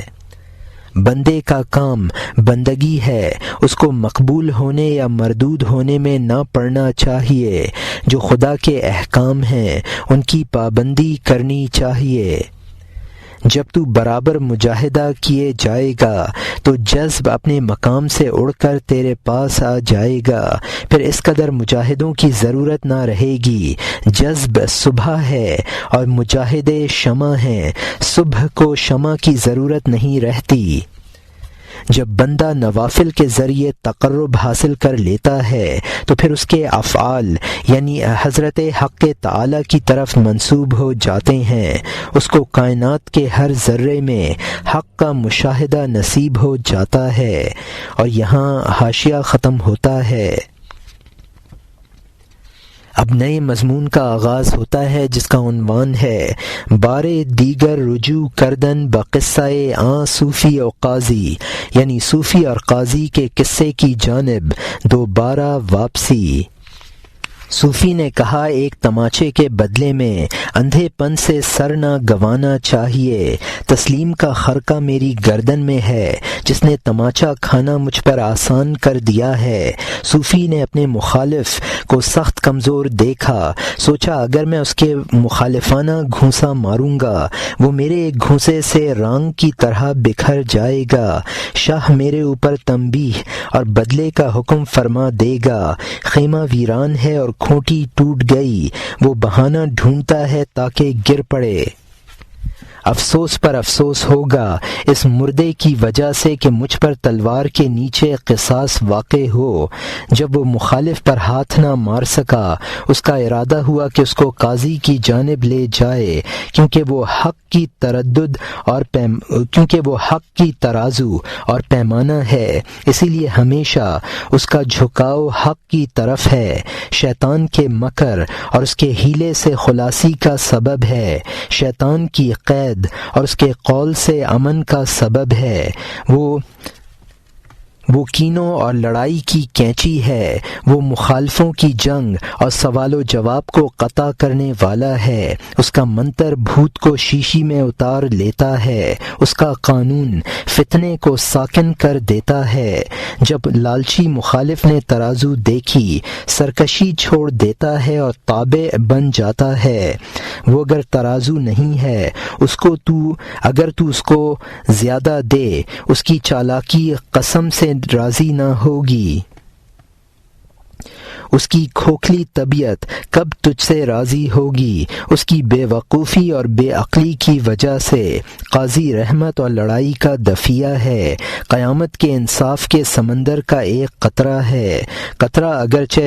بندے کا کام بندگی ہے، اس کو مقبول ہونے یا مردود ہونے میں نہ پڑنا چاہیے۔ جو خدا کے احکام ہیں ان کی پابندی کرنی چاہیے۔ جب تو برابر مجاہدہ کیے جائے گا تو جذب اپنے مقام سے اڑ کر تیرے پاس آ جائے گا، پھر اس قدر مجاہدوں کی ضرورت نہ رہے گی۔ جذب صبح ہے اور مجاہدے شمع ہیں، صبح کو شمع کی ضرورت نہیں رہتی۔ جب بندہ نوافل کے ذریعے تقرب حاصل کر لیتا ہے تو پھر اس کے افعال یعنی حضرت حق تعالی کی طرف منسوب ہو جاتے ہیں، اس کو کائنات کے ہر ذرے میں حق کا مشاہدہ نصیب ہو جاتا ہے۔ اور یہاں حاشیہ ختم ہوتا ہے۔ اب نئے مضمون کا آغاز ہوتا ہے جس کا عنوان ہے بارے دیگر رجوع کردن بقصہ آن صوفی و قاضی، یعنی صوفی اور قاضی کے قصے کی جانب دوبارہ واپسی۔ صوفی نے کہا ایک تماچے کے بدلے میں اندھے پن سے سر نہ گنوانا چاہیے۔ تسلیم کا خرقہ میری گردن میں ہے، جس نے تماچا کھانا مجھ پر آسان کر دیا ہے۔ صوفی نے اپنے مخالف کو سخت کمزور دیکھا، سوچا اگر میں اس کے مخالفانہ گھونسا ماروں گا وہ میرے ایک گھونسے سے رانگ کی طرح بکھر جائے گا۔ شاہ میرے اوپر تنبیہ اور بدلے کا حکم فرما دے گا۔ خیمہ ویران ہے اور کھوٹی ٹوٹ گئی، وہ بہانہ ڈھونڈتا ہے تاکہ گر پڑے۔ افسوس پر افسوس ہوگا اس مردے کی وجہ سے کہ مجھ پر تلوار کے نیچے قصاص واقع ہو۔ جب وہ مخالف پر ہاتھ نہ مار سکا، اس کا ارادہ ہوا کہ اس کو قاضی کی جانب لے جائے، کیونکہ وہ حق کی ترازو اور پیمانہ ہے، اسی لیے ہمیشہ اس کا جھکاؤ حق کی طرف ہے۔ شیطان کے مکر اور اس کے ہیلے سے خلاصی کا سبب ہے، شیطان کی قید اور اس کے قول سے امن کا سبب ہے۔ وہ کینوں اور لڑائی کی کینچی ہے، وہ مخالفوں کی جنگ اور سوال و جواب کو قطع کرنے والا ہے۔ اس کا منتر بھوت کو شیشی میں اتار لیتا ہے، اس کا قانون فتنے کو ساکن کر دیتا ہے۔ جب لالچی مخالف نے ترازو دیکھی، سرکشی چھوڑ دیتا ہے اور تابع بن جاتا ہے۔ وہ اگر ترازو نہیں ہے، اگر تو اس کو زیادہ دے، اس کی چالاکی قسم سے راضی نہ ہوگی۔ اس کی کھوکھلی طبیعت کب تجھ سے راضی ہوگی؟ اس کی بے وقوفی اور بے عقلی کی وجہ سے۔ قاضی رحمت اور لڑائی کا دفیہ ہے، قیامت کے انصاف کے سمندر کا ایک قطرہ ہے۔ قطرہ اگرچہ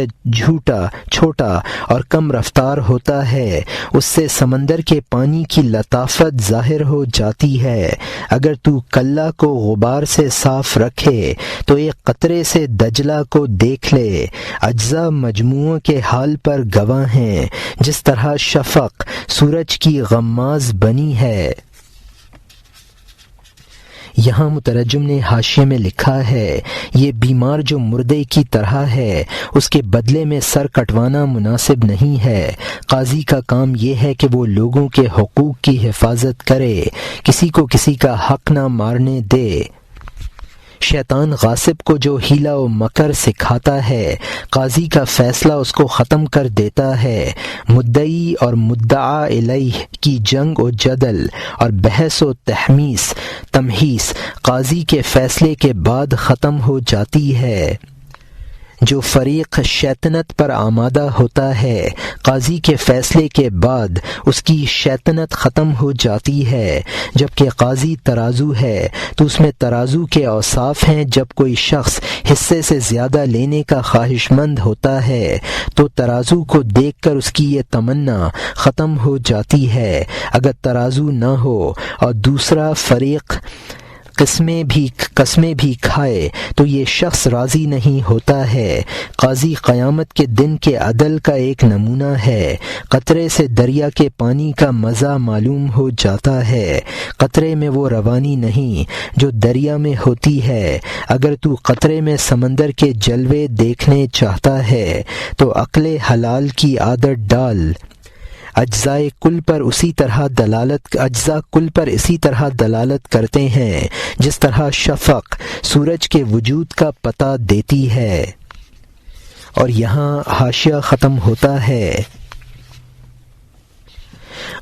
چھوٹا اور کم رفتار ہوتا ہے، اس سے سمندر کے پانی کی لطافت ظاہر ہو جاتی ہے۔ اگر تو کلہ کو غبار سے صاف رکھے تو ایک قطرے سے دجلہ کو دیکھ لے۔ اجزاء مجموعوں کے حال پر گواہ ہیں، جس طرح شفق سورج کی غماز بنی ہے۔ یہاں مترجم نے حاشیے میں لکھا ہے، یہ بیمار جو مردے کی طرح ہے، اس کے بدلے میں سر کٹوانا مناسب نہیں ہے۔ قاضی کا کام یہ ہے کہ وہ لوگوں کے حقوق کی حفاظت کرے، کسی کو کسی کا حق نہ مارنے دے۔ شیطان غاصب کو جو ہیلا و مکر سکھاتا ہے، قاضی کا فیصلہ اس کو ختم کر دیتا ہے۔ مدعی اور مدعا علیہ کی جنگ و جدل اور بحث و تمحیص قاضی کے فیصلے کے بعد ختم ہو جاتی ہے۔ جو فریق شیطنت پر آمادہ ہوتا ہے، قاضی کے فیصلے کے بعد اس کی شیطنت ختم ہو جاتی ہے۔ جبکہ قاضی ترازو ہے تو اس میں ترازو کے اوصاف ہیں۔ جب کوئی شخص حصے سے زیادہ لینے کا خواہش مند ہوتا ہے تو ترازو کو دیکھ کر اس کی یہ تمنا ختم ہو جاتی ہے۔ اگر ترازو نہ ہو اور دوسرا فریق قسمیں بھی کھائے تو یہ شخص راضی نہیں ہوتا ہے۔ قاضی قیامت کے دن کے عدل کا ایک نمونہ ہے۔ قطرے سے دریا کے پانی کا مزہ معلوم ہو جاتا ہے، قطرے میں وہ روانی نہیں جو دریا میں ہوتی ہے۔ اگر تو قطرے میں سمندر کے جلوے دیکھنے چاہتا ہے تو عقل حلال کی عادت ڈال۔ اجزاء کل پر اسی طرح دلالت کرتے ہیں جس طرح شفق سورج کے وجود کا پتہ دیتی ہے۔ اور یہاں حاشیہ ختم ہوتا ہے۔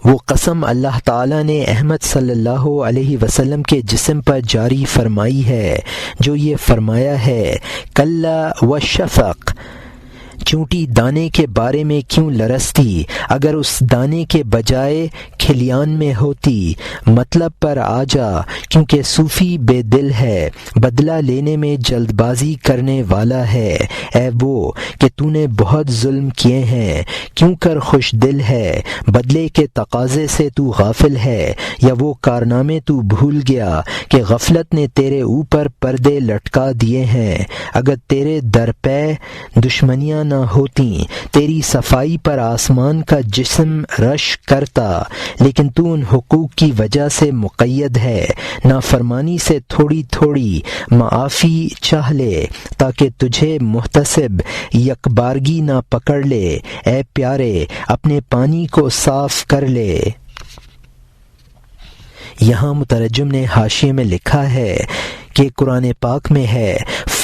وہ قسم اللہ تعالیٰ نے احمد صلی اللہ علیہ وسلم کے جسم پر جاری فرمائی ہے جو یہ فرمایا ہے، کلا و شفق، چونٹی دانے کے بارے میں کیوں لرزتی؟ اگر اس دانے کے بجائے کھلیان میں ہوتی۔ مطلب پر آ جا، کیونکہ صوفی بے دل ہے، بدلہ لینے میں جلد بازی کرنے والا ہے۔ اے وہ کہ تو نے بہت ظلم کیے ہیں، کیوں کر خوش دل ہے؟ بدلے کے تقاضے سے تو غافل ہے، یا وہ کارنامے تو بھول گیا کہ غفلت نے تیرے اوپر پردے لٹکا دیے ہیں؟ اگر تیرے در پہ دشمنیاں نہ ہوتیں، تیری صفائی پر آسمان کا جسم رش کرتا، لیکن تو ان حقوق کی وجہ سے مقید ہے۔ نافرمانی سے تھوڑی تھوڑی معافی چاہ لے تاکہ تجھے محتسب یکبارگی نہ پکڑ لے۔ اے پیارے، اپنے پانی کو صاف کر لے۔ یہاں مترجم نے حاشیے میں لکھا ہے کہ قرآن پاک میں ہے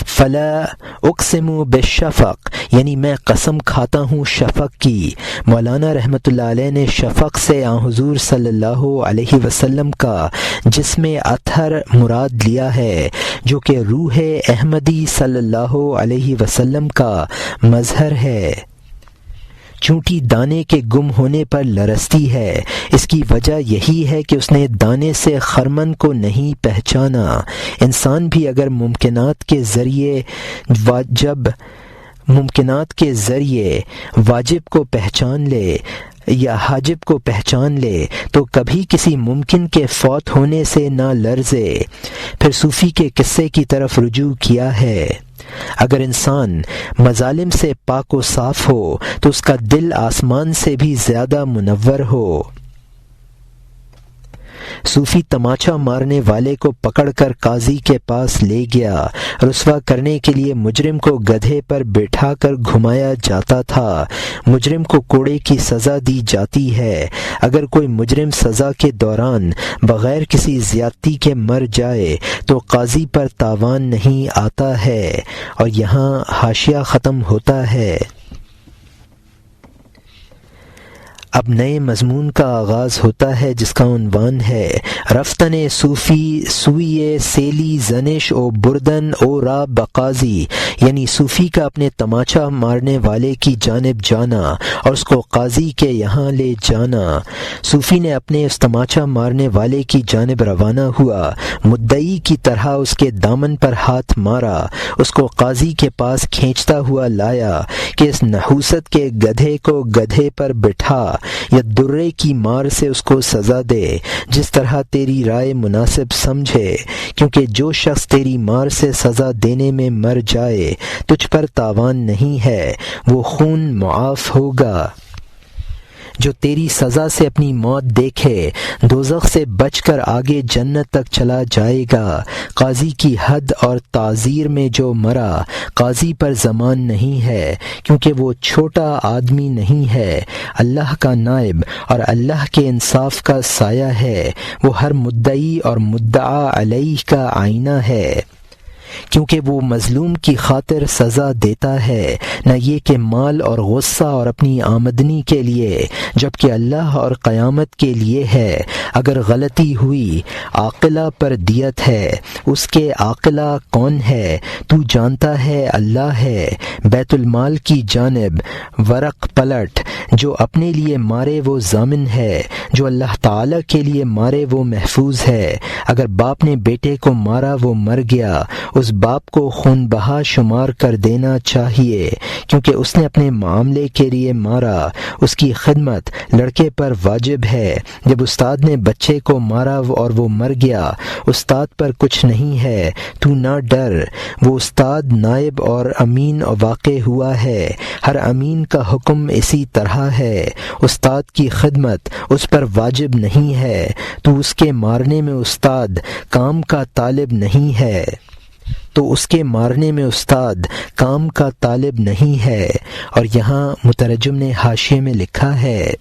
فلا اقسم بالشفق، یعنی میں قسم کھاتا ہوں شفق کی۔ مولانا رحمۃ اللہ علیہ نے شفق سے آن حضور صلی اللہ علیہ وسلم کا جسم اطہر مراد لیا ہے، جو کہ روح احمدی صلی اللہ علیہ وسلم کا مظہر ہے۔ چونٹی دانے کے گم ہونے پر لرزتی ہے، اس کی وجہ یہی ہے کہ اس نے دانے سے خرمن کو نہیں پہچانا۔ انسان بھی اگر ممکنات کے ذریعے واجب کو پہچان لے یا حاجب کو پہچان لے تو کبھی کسی ممکن کے فوت ہونے سے نہ لرزے۔ پھر صوفی کے قصے کی طرف رجوع کیا ہے۔ اگر انسان مظالم سے پاک و صاف ہو تو اس کا دل آسمان سے بھی زیادہ منور ہو۔ صوفی تماچا مارنے والے کو پکڑ کر قاضی کے پاس لے گیا۔ رسوا کرنے کے لیے مجرم کو گدھے پر بٹھا کر گھمایا جاتا تھا۔ مجرم کو کوڑے کی سزا دی جاتی ہے۔ اگر کوئی مجرم سزا کے دوران بغیر کسی زیادتی کے مر جائے تو قاضی پر تاوان نہیں آتا ہے۔ اور یہاں حاشیہ ختم ہوتا ہے۔ اب نئے مضمون کا آغاز ہوتا ہے جس کا عنوان ہے رفتن صوفی سوئے سیلی زنش او بردن او را بقاضی، یعنی صوفی کا اپنے تماچا مارنے والے کی جانب جانا اور اس کو قاضی کے یہاں لے جانا۔ صوفی نے اپنے اس تماچا مارنے والے کی جانب روانہ ہوا، مدعی کی طرح اس کے دامن پر ہاتھ مارا، اس کو قاضی کے پاس کھینچتا ہوا لایا کہ اس نحوست کے گدھے کو گدھے پر بٹھا یا درے کی مار سے اس کو سزا دے، جس طرح تیری رائے مناسب سمجھے، کیونکہ جو شخص تیری مار سے سزا دینے میں مر جائے تجھ پر تاوان نہیں ہے، وہ خون معاف ہوگا۔ جو تیری سزا سے اپنی موت دیکھے دوزخ سے بچ کر آگے جنت تک چلا جائے گا۔ قاضی کی حد اور تعزیر میں جو مرا، قاضی پر زمان نہیں ہے، کیونکہ وہ چھوٹا آدمی نہیں ہے، اللہ کا نائب اور اللہ کے انصاف کا سایہ ہے۔ وہ ہر مدعی اور مدعا علیہ کا آئینہ ہے، کیونکہ وہ مظلوم کی خاطر سزا دیتا ہے، نہ یہ کہ مال اور غصہ اور اپنی آمدنی کے لیے، جبکہ اللہ اور قیامت کے لیے ہے۔ اگر غلطی ہوئی عاقلہ پر دیت ہے، اس کے عاقلہ کون ہے؟ تو جانتا ہے اللہ ہے۔ بیت المال کی جانب ورق پلٹ، جو اپنے لیے مارے وہ ضامن ہے، جو اللہ تعالی کے لیے مارے وہ محفوظ ہے۔ اگر باپ نے بیٹے کو مارا وہ مر گیا، اس باپ کو خون بہا شمار کر دینا چاہیے، کیونکہ اس نے اپنے معاملے کے لیے مارا۔ اس کی خدمت لڑکے پر واجب ہے۔ جب استاد نے بچے کو مارا اور وہ مر گیا، استاد پر کچھ نہیں ہے، تو نہ ڈر، وہ استاد نائب اور امین واقع ہوا ہے۔ ہر امین کا حکم اسی طرح ہے۔ استاد کی خدمت اس پر واجب نہیں ہے، تو اس کے مارنے میں استاد کام کا طالب نہیں ہے، کام کا طالب نہیں ہے۔ اور یہاں مترجم نے حاشیے میں لکھا ہے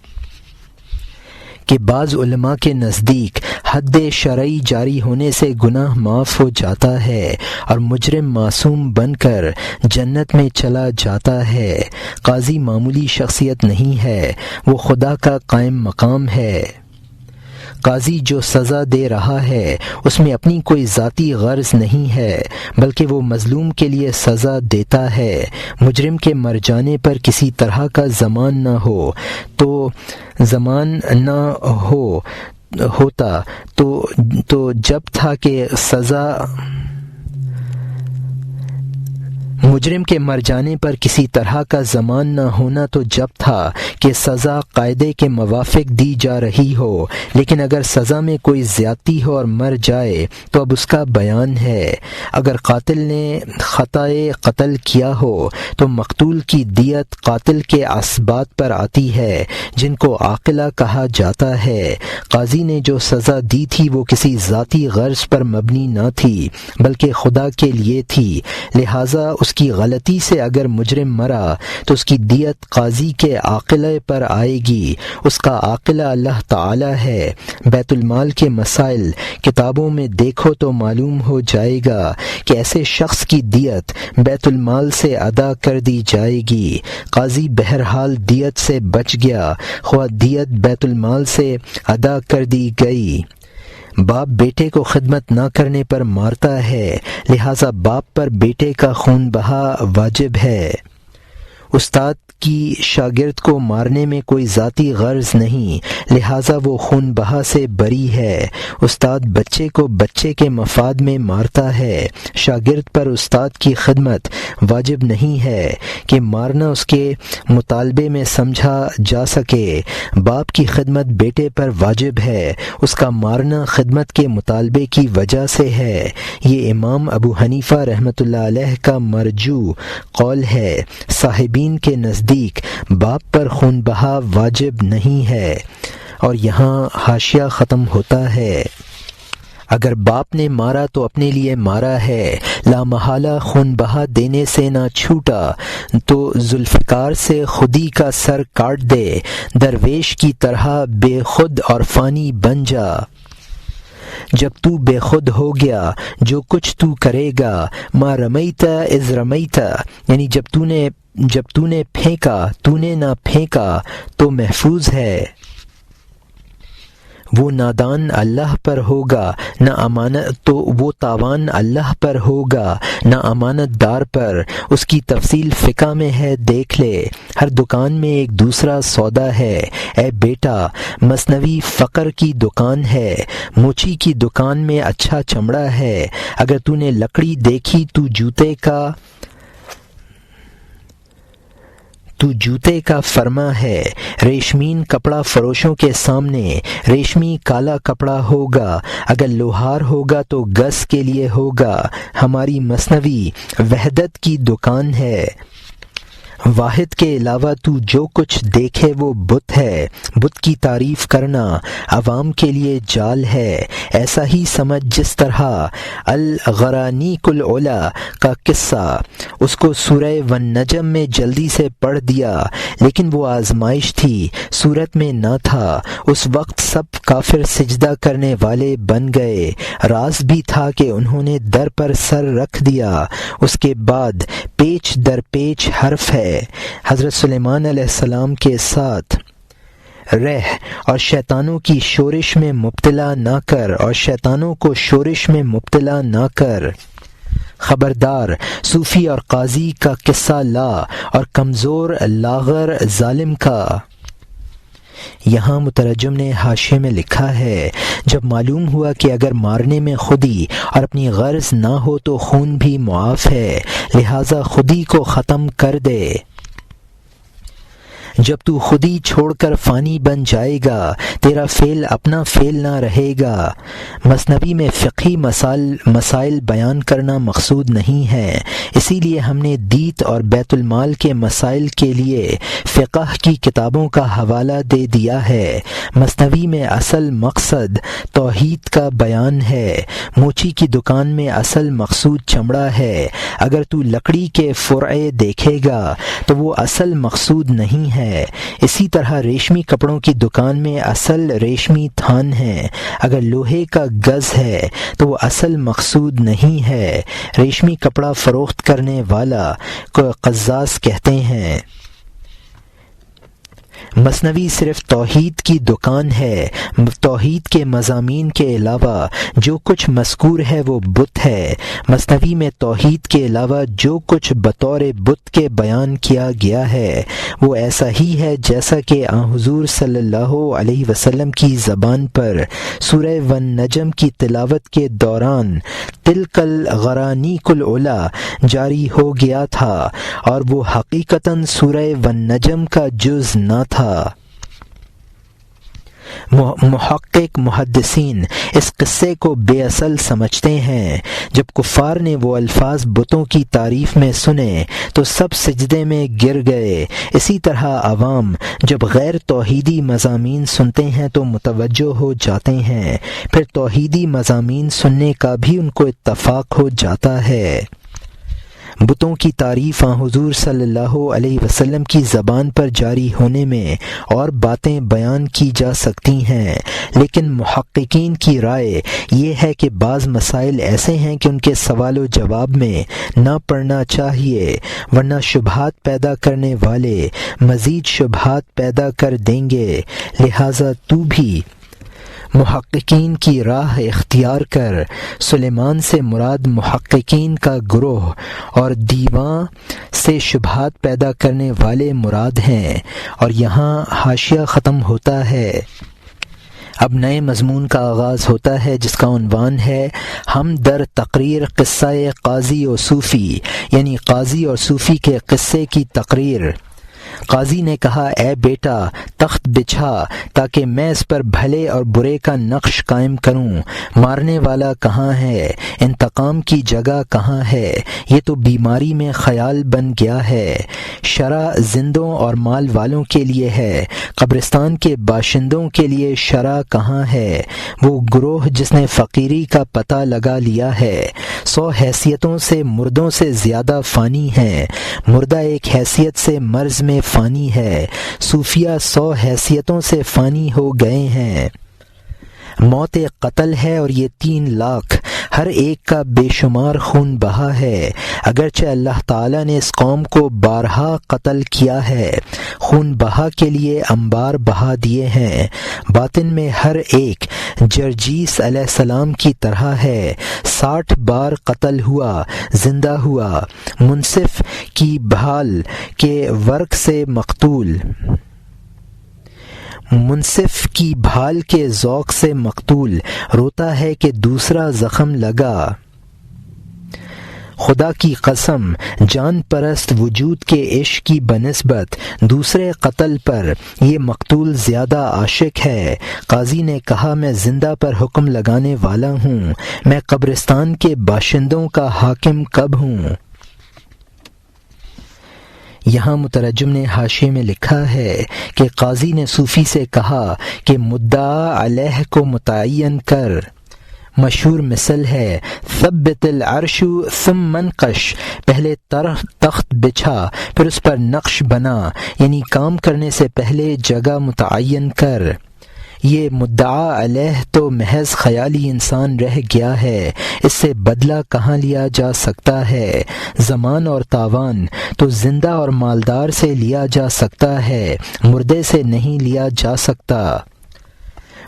کہ بعض علماء کے نزدیک حد شرعی جاری ہونے سے گناہ معاف ہو جاتا ہے اور مجرم معصوم بن کر جنت میں چلا جاتا ہے۔ قاضی معمولی شخصیت نہیں ہے، وہ خدا کا قائم مقام ہے۔ قاضی جو سزا دے رہا ہے اس میں اپنی کوئی ذاتی غرض نہیں ہے، بلکہ وہ مظلوم کے لیے سزا دیتا ہے۔ مجرم کے مر جانے پر کسی طرح کا زمان نہ ہوتا تو جب تھا کہ سزا مجرم کے مر جانے پر کسی طرح کا زمان نہ ہونا تو جب تھا کہ سزا قاعدے کے موافق دی جا رہی ہو، لیکن اگر سزا میں کوئی زیادتی ہو اور مر جائے تو اب اس کا بیان ہے۔ اگر قاتل نے خطائے قتل کیا ہو تو مقتول کی دیت قاتل کے اسبات پر آتی ہے جن کو عاقلہ کہا جاتا ہے۔ قاضی نے جو سزا دی تھی وہ کسی ذاتی غرض پر مبنی نہ تھی بلکہ خدا کے لیے تھی، لہٰذا اس کی غلطی سے اگر مجرم مرا تو اس کی دیت قاضی کے عاقلہ پر آئے گی۔ اس کا عاقلہ اللہ تعالی ہے۔ بیت المال کے مسائل کتابوں میں دیکھو تو معلوم ہو جائے گا کہ ایسے شخص کی دیت بیت المال سے ادا کر دی جائے گی۔ قاضی بہرحال دیت سے بچ گیا، خواہ دیت بیت المال سے ادا کر دی گئی۔ باپ بیٹے کو خدمت نہ کرنے پر مارتا ہے، لہٰذا باپ پر بیٹے کا خون بہا واجب ہے۔ استاد کی شاگرد کو مارنے میں کوئی ذاتی غرض نہیں، لہٰذا وہ خون بہا سے بری ہے۔ استاد بچے کو بچے کے مفاد میں مارتا ہے، شاگرد پر استاد کی خدمت واجب نہیں ہے کہ مارنا اس کے مطالبے میں سمجھا جا سکے۔ باپ کی خدمت بیٹے پر واجب ہے، اس کا مارنا خدمت کے مطالبے کی وجہ سے ہے۔ یہ امام ابو حنیفہ رحمۃ اللہ علیہ کا مرجو قول ہے۔ صاحبین کے نزدیک باپ پر خون بہا واجب نہیں ہے۔ اور یہاں حاشیہ ختم ہوتا ہے۔ اگر باپ نے مارا تو اپنے لیے مارا ہے، لامحالہ خون بہا دینے سے نہ چھوٹا تو ذوالفقار سے خودی کا سر کاٹ دے، درویش کی طرح بے خود اور فانی بن جا۔ جب تو بے خود ہو گیا جو کچھ تو کرے گا، ما رمیت اذ رمیت، یعنی جب تو نے پھینکا تو نے نہ پھینکا تو محفوظ ہے۔ وہ نادان اللہ پر ہوگا نہ امانت، تو وہ تاوان اللہ پر ہوگا نہ امانت دار پر۔ اس کی تفصیل فقہ میں ہے، دیکھ لے۔ ہر دکان میں ایک دوسرا سودا ہے۔ اے بیٹا، مثنوی فقر کی دکان ہے، موچی کی دکان میں اچھا چمڑا ہے۔ اگر تو نے لکڑی دیکھی تو جوتے کا فرما ہے۔ ریشمین کپڑا فروشوں کے سامنے ریشمی کالا کپڑا ہوگا، اگر لوہار ہوگا تو گز کے لیے ہوگا۔ ہماری مثنوی وحدت کی دکان ہے، واحد کے علاوہ تو جو کچھ دیکھے وہ بت ہے۔ بت کی تعریف کرنا عوام کے لیے جال ہے۔ ایسا ہی سمجھ جس طرح الغرانیق العلا کا قصہ، اس کو سورہ والنجم میں جلدی سے پڑھ دیا، لیکن وہ آزمائش تھی، صورت میں نہ تھا۔ اس وقت سب کافر سجدہ کرنے والے بن گئے۔ راز بھی تھا کہ انہوں نے در پر سر رکھ دیا۔ اس کے بعد پیچ در پیچ حرف ہے۔ حضرت سلیمان علیہ السلام کے ساتھ رہ اور شیطانوں کی شورش میں مبتلا نہ کر، اور شیطانوں کو شورش میں مبتلا نہ کر۔ خبردار، صوفی اور قاضی کا قصہ لا، اور کمزور لاغر ظالم کا۔ یہاں مترجم نے حاشیے میں لکھا ہے، جب معلوم ہوا کہ اگر مارنے میں خودی اور اپنی غرض نہ ہو تو خون بھی معاف ہے، لہٰذا خودی کو ختم کر دے۔ جب تو خودی چھوڑ کر فانی بن جائے گا، تیرا فعل اپنا فعل نہ رہے گا۔ مثنوی میں فقہی مسائل بیان کرنا مقصود نہیں ہے، اسی لیے ہم نے دیت اور بیت المال کے مسائل کے لیے فقہ کی کتابوں کا حوالہ دے دیا ہے۔ مثنوی میں اصل مقصد توحید کا بیان ہے، موچی کی دکان میں اصل مقصود چمڑا ہے۔ اگر تو لکڑی کے فرعے دیکھے گا تو وہ اصل مقصود نہیں ہے۔ اسی طرح ریشمی کپڑوں کی دکان میں اصل ریشمی تھان ہے۔ اگر لوہے کا گز ہے تو وہ اصل مقصود نہیں ہے۔ ریشمی کپڑا فروخت کرنے والا کو قزاز کہتے ہیں۔ مثنوی صرف توحید کی دکان ہے، توحید کے مضامین کے علاوہ جو کچھ مذکور ہے وہ بت ہے۔ مثنوی میں توحید کے علاوہ جو کچھ بطور بت کے بیان کیا گیا ہے وہ ایسا ہی ہے جیسا کہ حضور صلی اللہ علیہ وسلم کی زبان پر سورہ والنجم کی تلاوت کے دوران تلک الغرانیق العلا جاری ہو گیا تھا، اور وہ حقیقتاً سورہ والنجم کا جز نہ تھا۔ محقق محدثین اس قصے کو بے اصل سمجھتے ہیں۔ جب کفار نے وہ الفاظ بتوں کی تعریف میں سنے تو سب سجدے میں گر گئے۔ اسی طرح عوام جب غیر توحیدی مضامین سنتے ہیں تو متوجہ ہو جاتے ہیں، پھر توحیدی مضامین سننے کا بھی ان کو اتفاق ہو جاتا ہے۔ بتوں کی تعریف حضور صلی اللہ علیہ وسلم کی زبان پر جاری ہونے میں اور باتیں بیان کی جا سکتی ہیں، لیکن محققین کی رائے یہ ہے کہ بعض مسائل ایسے ہیں کہ ان کے سوال و جواب میں نہ پڑھنا چاہیے، ورنہ شبہات پیدا کرنے والے مزید شبہات پیدا کر دیں گے۔ لہٰذا تو بھی محققین کی راہ اختیار کر۔ سلیمان سے مراد محققین کا گروہ اور دیواں سے شبہات پیدا کرنے والے مراد ہیں۔ اور یہاں حاشیہ ختم ہوتا ہے۔ اب نئے مضمون کا آغاز ہوتا ہے جس کا عنوان ہے ہم در تقریر قصہ قاضی و صوفی، یعنی قاضی اور صوفی کے قصے کی تقریر۔ قاضی نے کہا، اے بیٹا تخت بچھا تاکہ میں اس پر بھلے اور برے کا نقش قائم کروں۔ مارنے والا کہاں ہے؟ انتقام کی جگہ کہاں ہے؟ یہ تو بیماری میں خیال بن گیا ہے۔ شرع زندوں اور مال والوں کے لیے ہے، قبرستان کے باشندوں کے لیے شرع کہاں ہے؟ وہ گروہ جس نے فقیری کا پتہ لگا لیا ہے۔ 100 حیثیتوں سے مردوں سے زیادہ فانی ہیں، مردہ ایک حیثیت سے مرض میں فانی ہے، صوفیہ 100 حیثیتوں سے فانی ہو گئے ہیں۔ موت قتل ہے اور یہ 3 لاکھ، ہر ایک کا بے شمار خون بہا ہے، اگرچہ اللہ تعالیٰ نے اس قوم کو بارہا قتل کیا ہے، خون بہا کے لیے انبار بہا دیے ہیں۔ باطن میں ہر ایک جرجیس علیہ السلام کی طرح ہے، 60 بار قتل ہوا، زندہ ہوا، منصف کی بھال کے ورق سے مقتول، منصف کی بھال کے ذوق سے مقتول، روتا ہے کہ دوسرا زخم لگا۔ خدا کی قسم، جان پرست وجود کے عشق کی بنسبت دوسرے قتل پر یہ مقتول زیادہ عاشق ہے۔ قاضی نے کہا، میں زندہ پر حکم لگانے والا ہوں، میں قبرستان کے باشندوں کا حاکم کب ہوں؟ یہاں مترجم نے حاشیے میں لکھا ہے کہ قاضی نے صوفی سے کہا کہ مدعا علیہ کو متعین کر۔ مشہور مثل ہے، ثبت العرش ثم منقش، پہلے تخت بچھا پھر اس پر نقش بنا، یعنی کام کرنے سے پہلے جگہ متعین کر۔ یہ مدعا علیہ تو محض خیالی انسان رہ گیا ہے، اس سے بدلہ کہاں لیا جا سکتا ہے؟ زمان اور تاوان تو زندہ اور مالدار سے لیا جا سکتا ہے، مردے سے نہیں لیا جا سکتا۔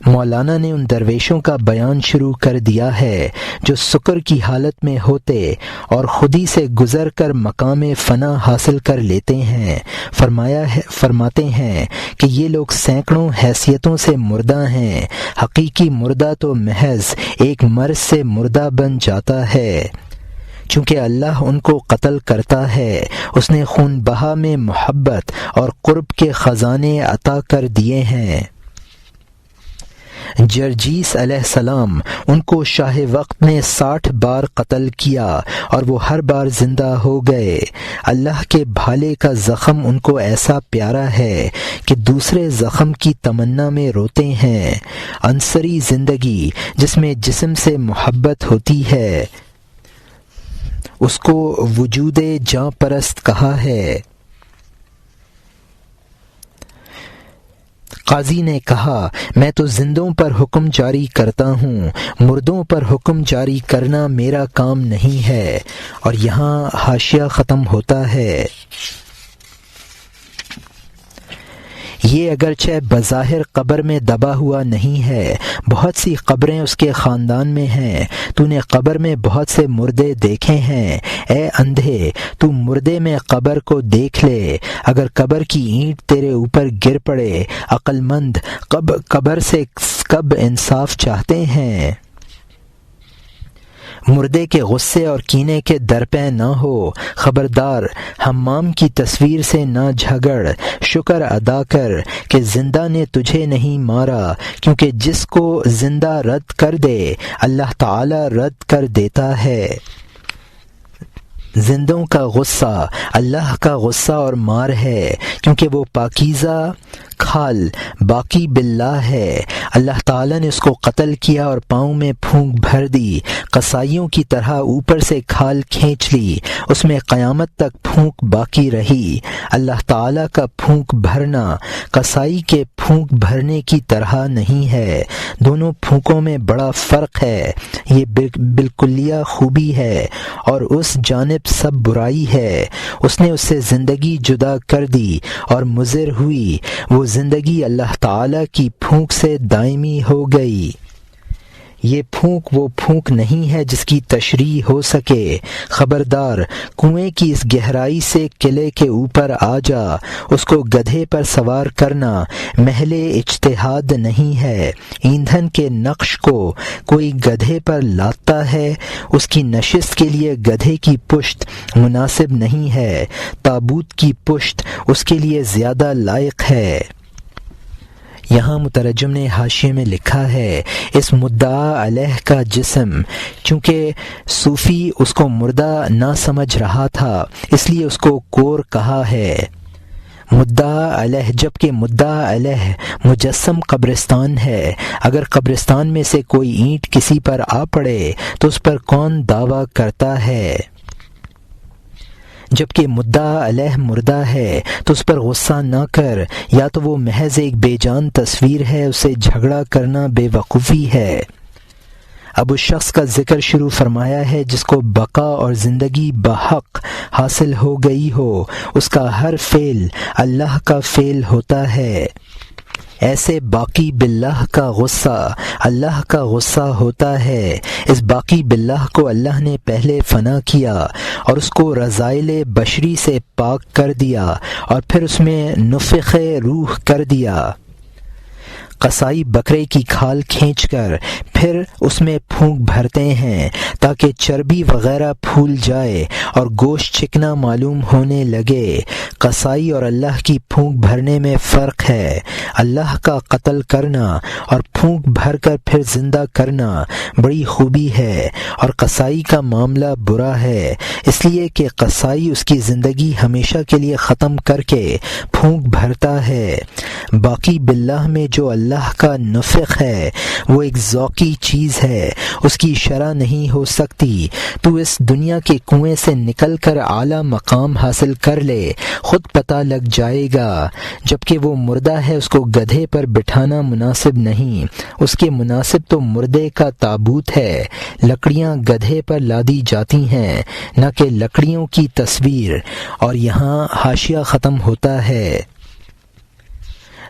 مولانا نے ان درویشوں کا بیان شروع کر دیا ہے جو سکر کی حالت میں ہوتے اور خودی سے گزر کر مقام فنا حاصل کر لیتے ہیں۔ فرماتے ہیں کہ یہ لوگ سینکڑوں حیثیتوں سے مردہ ہیں، حقیقی مردہ تو محض ایک مرض سے مردہ بن جاتا ہے۔ چونکہ اللہ ان کو قتل کرتا ہے، اس نے خون بہا میں محبت اور قرب کے خزانے عطا کر دیے ہیں۔ جرجیس علیہ السلام، ان کو شاہ وقت نے 60 بار قتل کیا اور وہ ہر بار زندہ ہو گئے۔ اللہ کے بھالے کا زخم ان کو ایسا پیارا ہے کہ دوسرے زخم کی تمنا میں روتے ہیں۔ انصری زندگی جس میں جسم سے محبت ہوتی ہے اس کو وجود جاں پرست کہا ہے۔ قاضی نے کہا، میں تو زندوں پر حکم جاری کرتا ہوں، مردوں پر حکم جاری کرنا میرا کام نہیں ہے۔ اور یہاں حاشیہ ختم ہوتا ہے۔ یہ اگرچہ بظاہر قبر میں دبا ہوا نہیں ہے، بہت سی قبریں اس کے خاندان میں ہیں، تو نے قبر میں بہت سے مردے دیکھے ہیں۔ اے اندھے، تو مردے میں قبر کو دیکھ لے، اگر قبر کی اینٹ تیرے اوپر گر پڑے، عقل مند قبر سے کب انصاف چاہتے ہیں؟ مردے کے غصے اور کینے کے درپے نہ ہو، خبردار حمام کی تصویر سے نہ جھگڑ، شکر ادا کر کہ زندہ نے تجھے نہیں مارا، کیونکہ جس کو زندہ رد کر دے اللہ تعالی رد کر دیتا ہے۔ زندوں کا غصہ اللہ کا غصہ اور مار ہے، کیونکہ وہ پاکیزہ کھال باقی باللہ ہے۔ اللہ تعالیٰ نے اس کو قتل کیا اور پاؤں میں پھونک بھر دی، قصائیوں کی طرح اوپر سے کھال کھینچ لی، اس میں قیامت تک پھونک باقی رہی۔ اللہ تعالیٰ کا پھونک بھرنا قصائی کے پھونک بھرنے کی طرح نہیں ہے، دونوں پھونکوں میں بڑا فرق ہے۔ یہ بالکلیہ خوبی ہے اور اس جانب سب برائی ہے۔ اس نے اس سے زندگی جدا کر دی اور مضر ہوئی، وہ زندگی اللہ تعالیٰ کی پھونک سے دائمی ہو گئی۔ یہ پھونک وہ پھونک نہیں ہے جس کی تشریح ہو سکے۔ خبردار، کنویں کی اس گہرائی سے قلعے کے اوپر آ جا، اس کو گدھے پر سوار کرنا محل اجتہاد نہیں ہے۔ ایندھن کے نقش کو کوئی گدھے پر لاتا ہے، اس کی نشست کے لیے گدھے کی پشت مناسب نہیں ہے، تابوت کی پشت اس کے لیے زیادہ لائق ہے۔ یہاں مترجم نے حاشیے میں لکھا ہے، اس مدعا علیہ کا جسم، چونکہ صوفی اس کو مردہ نہ سمجھ رہا تھا اس لیے اس کو کور کہا ہے۔ مدعا علیہ، جبکہ مدعا علیہ مجسم قبرستان ہے، اگر قبرستان میں سے کوئی اینٹ کسی پر آ پڑے تو اس پر کون دعویٰ کرتا ہے؟ جبکہ مدعا علیہ مردہ ہے تو اس پر غصہ نہ کر، یا تو وہ محض ایک بے جان تصویر ہے، اسے جھگڑا کرنا بے وقوفی ہے۔ اب اس شخص کا ذکر شروع فرمایا ہے جس کو بقا اور زندگی بحق حاصل ہو گئی ہو، اس کا ہر فعل اللہ کا فعل ہوتا ہے۔ ایسے باقی باللہ کا غصہ اللہ کا غصہ ہوتا ہے۔ اس باقی باللہ کو اللہ نے پہلے فنا کیا اور اس کو رذائل بشری سے پاک کر دیا اور پھر اس میں نفخ روح کر دیا۔ قصائی بکرے کی کھال کھینچ کر پھر اس میں پھونک بھرتے ہیں تاکہ چربی وغیرہ پھول جائے اور گوشت چکنا معلوم ہونے لگے۔ قصائی اور اللہ کی پھونک بھرنے میں فرق ہے۔ اللہ کا قتل کرنا اور پھونک بھر کر پھر زندہ کرنا بڑی خوبی ہے، اور قصائی کا معاملہ برا ہے، اس لیے کہ قصائی اس کی زندگی ہمیشہ کے لیے ختم کر کے پھونک بھرتا ہے۔ باقی باللہ میں جو اللہ کا نفخ ہے وہ ایک ذوقی چیز ہے، اس کی شرح نہیں ہو سکتی۔ تو اس دنیا کے کنویں سے نکل کر اعلیٰ مقام حاصل کر لے، خود پتہ لگ جائے گا۔ جبکہ وہ مردہ ہے اس کو گدھے پر بٹھانا مناسب نہیں، اس کے مناسب تو مردے کا تابوت ہے۔ لکڑیاں گدھے پر لادی جاتی ہیں، نہ کہ لکڑیوں کی تصویر۔ اور یہاں حاشیہ ختم ہوتا ہے۔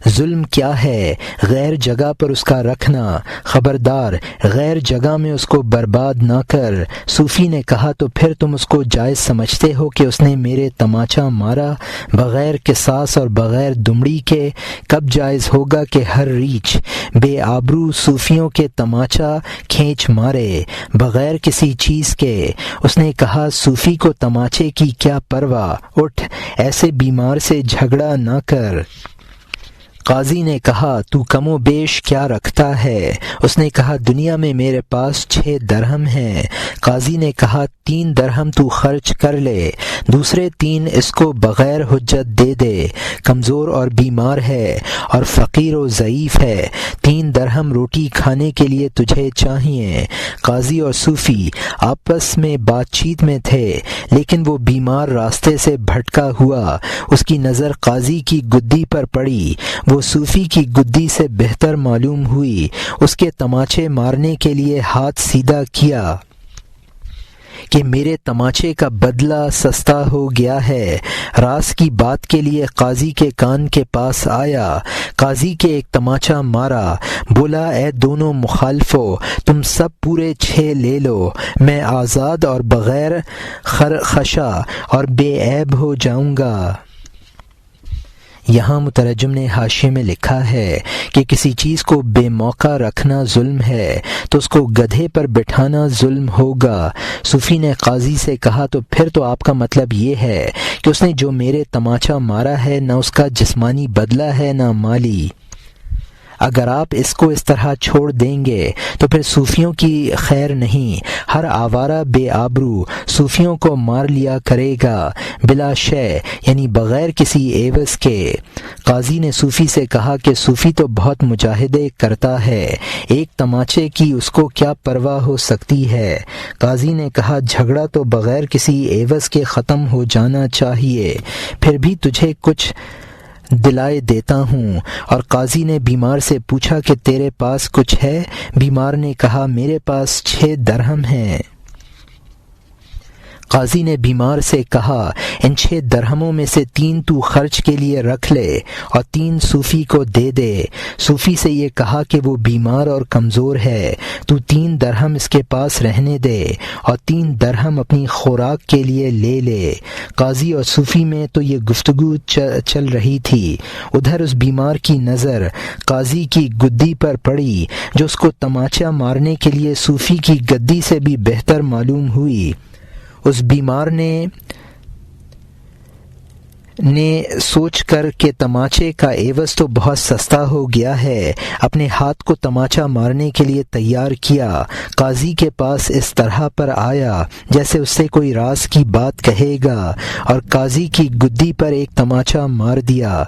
ظلم کیا ہے؟ غیر جگہ پر اس کا رکھنا، خبردار غیر جگہ میں اس کو برباد نہ کر۔ صوفی نے کہا تو پھر تم اس کو جائز سمجھتے ہو کہ اس نے میرے تماچا مارا بغیر قصاص اور بغیر دمڑی کے؟ کب جائز ہوگا کہ ہر ریچھ بے آبرو صوفیوں کے تماچا کھینچ مارے بغیر کسی چیز کے؟ اس نے کہا صوفی کو تماچے کی کیا پرواہ، اٹھ ایسے بیمار سے جھگڑا نہ کر۔ قاضی نے کہا تو کم و بیش کیا رکھتا ہے؟ اس نے کہا دنیا میں میرے پاس 6 درہم ہیں۔ قاضی نے کہا 3 درہم تو خرچ کر لے، دوسرے 3 اس کو بغیر حجت دے دے، کمزور اور بیمار ہے اور فقیر و ضعیف ہے، 3 درہم روٹی کھانے کے لیے تجھے چاہیے۔ قاضی اور صوفی آپس میں بات چیت میں تھے، لیکن وہ بیمار راستے سے بھٹکا ہوا، اس کی نظر قاضی کی گدی پر پڑی، وہ صوفی کی گدی سے بہتر معلوم ہوئی، اس کے تماچے مارنے کے لیے ہاتھ سیدھا کیا۔ کہ میرے تماچے کا بدلہ سستا ہو گیا ہے۔ راز کی بات کے لیے قاضی کے کان کے پاس آیا، قاضی کے ایک تماچا مارا، بولا اے دونوں مخالفو، تم سب پورے 6 لے لو، میں آزاد اور بغیر خرخشہ اور بے عیب ہو جاؤں گا۔ یہاں مترجم نے حاشیے میں لکھا ہے کہ کسی چیز کو بے موقع رکھنا ظلم ہے تو اس کو گدھے پر بٹھانا ظلم ہوگا۔ صوفی نے قاضی سے کہا تو پھر تو آپ کا مطلب یہ ہے کہ اس نے جو میرے تماچا مارا ہے نہ اس کا جسمانی بدلہ ہے نہ مالی۔ اگر آپ اس کو اس طرح چھوڑ دیں گے تو پھر صوفیوں کی خیر نہیں، ہر آوارہ بے آبرو صوفیوں کو مار لیا کرے گا بلا شے، یعنی بغیر کسی عوض کے۔ قاضی نے صوفی سے کہا کہ صوفی تو بہت مجاہدے کرتا ہے، ایک تماچے کی اس کو کیا پرواہ ہو سکتی ہے۔ قاضی نے کہا جھگڑا تو بغیر کسی عوض کے ختم ہو جانا چاہیے، پھر بھی تجھے کچھ دلائے دیتا ہوں۔ اور قاضی نے بیمار سے پوچھا کہ تیرے پاس کچھ ہے؟ بیمار نے کہا میرے پاس 6 درہم ہیں۔ قاضی نے بیمار سے کہا ان 6 درہموں میں سے 3 تو خرچ کے لیے رکھ لے اور 3 صوفی کو دے دے۔ صوفی سے یہ کہا کہ وہ بیمار اور کمزور ہے، تو 3 درہم اس کے پاس رہنے دے اور 3 درہم اپنی خوراک کے لیے لے لے۔ قاضی اور صوفی میں تو یہ گفتگو چل رہی تھی، ادھر اس بیمار کی نظر قاضی کی گدی پر پڑی جو اس کو تماچا مارنے کے لیے صوفی کی گدی سے بھی بہتر معلوم ہوئی۔ اس بیمار نے سوچ کر کہ تماچے کا عوض تو بہت سستا ہو گیا ہے، اپنے ہاتھ کو تماچا مارنے کے لیے تیار کیا، قاضی کے پاس اس طرح پر آیا جیسے اس سے کوئی راز کی بات کہے گا، اور قاضی کی گدی پر ایک تماچا مار دیا۔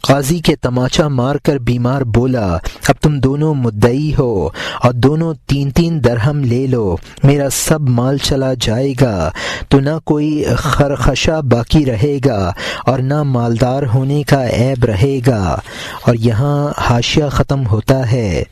قاضی کے تماچا مار کر بیمار بولا اب تم دونوں مدعی ہو اور دونوں 3 درہم لے لو، میرا سب مال چلا جائے گا، تو نہ کوئی خرخشہ باقی رہے گا اور نہ مالدار ہونے کا عیب رہے گا۔ اور یہاں حاشیہ ختم ہوتا ہے۔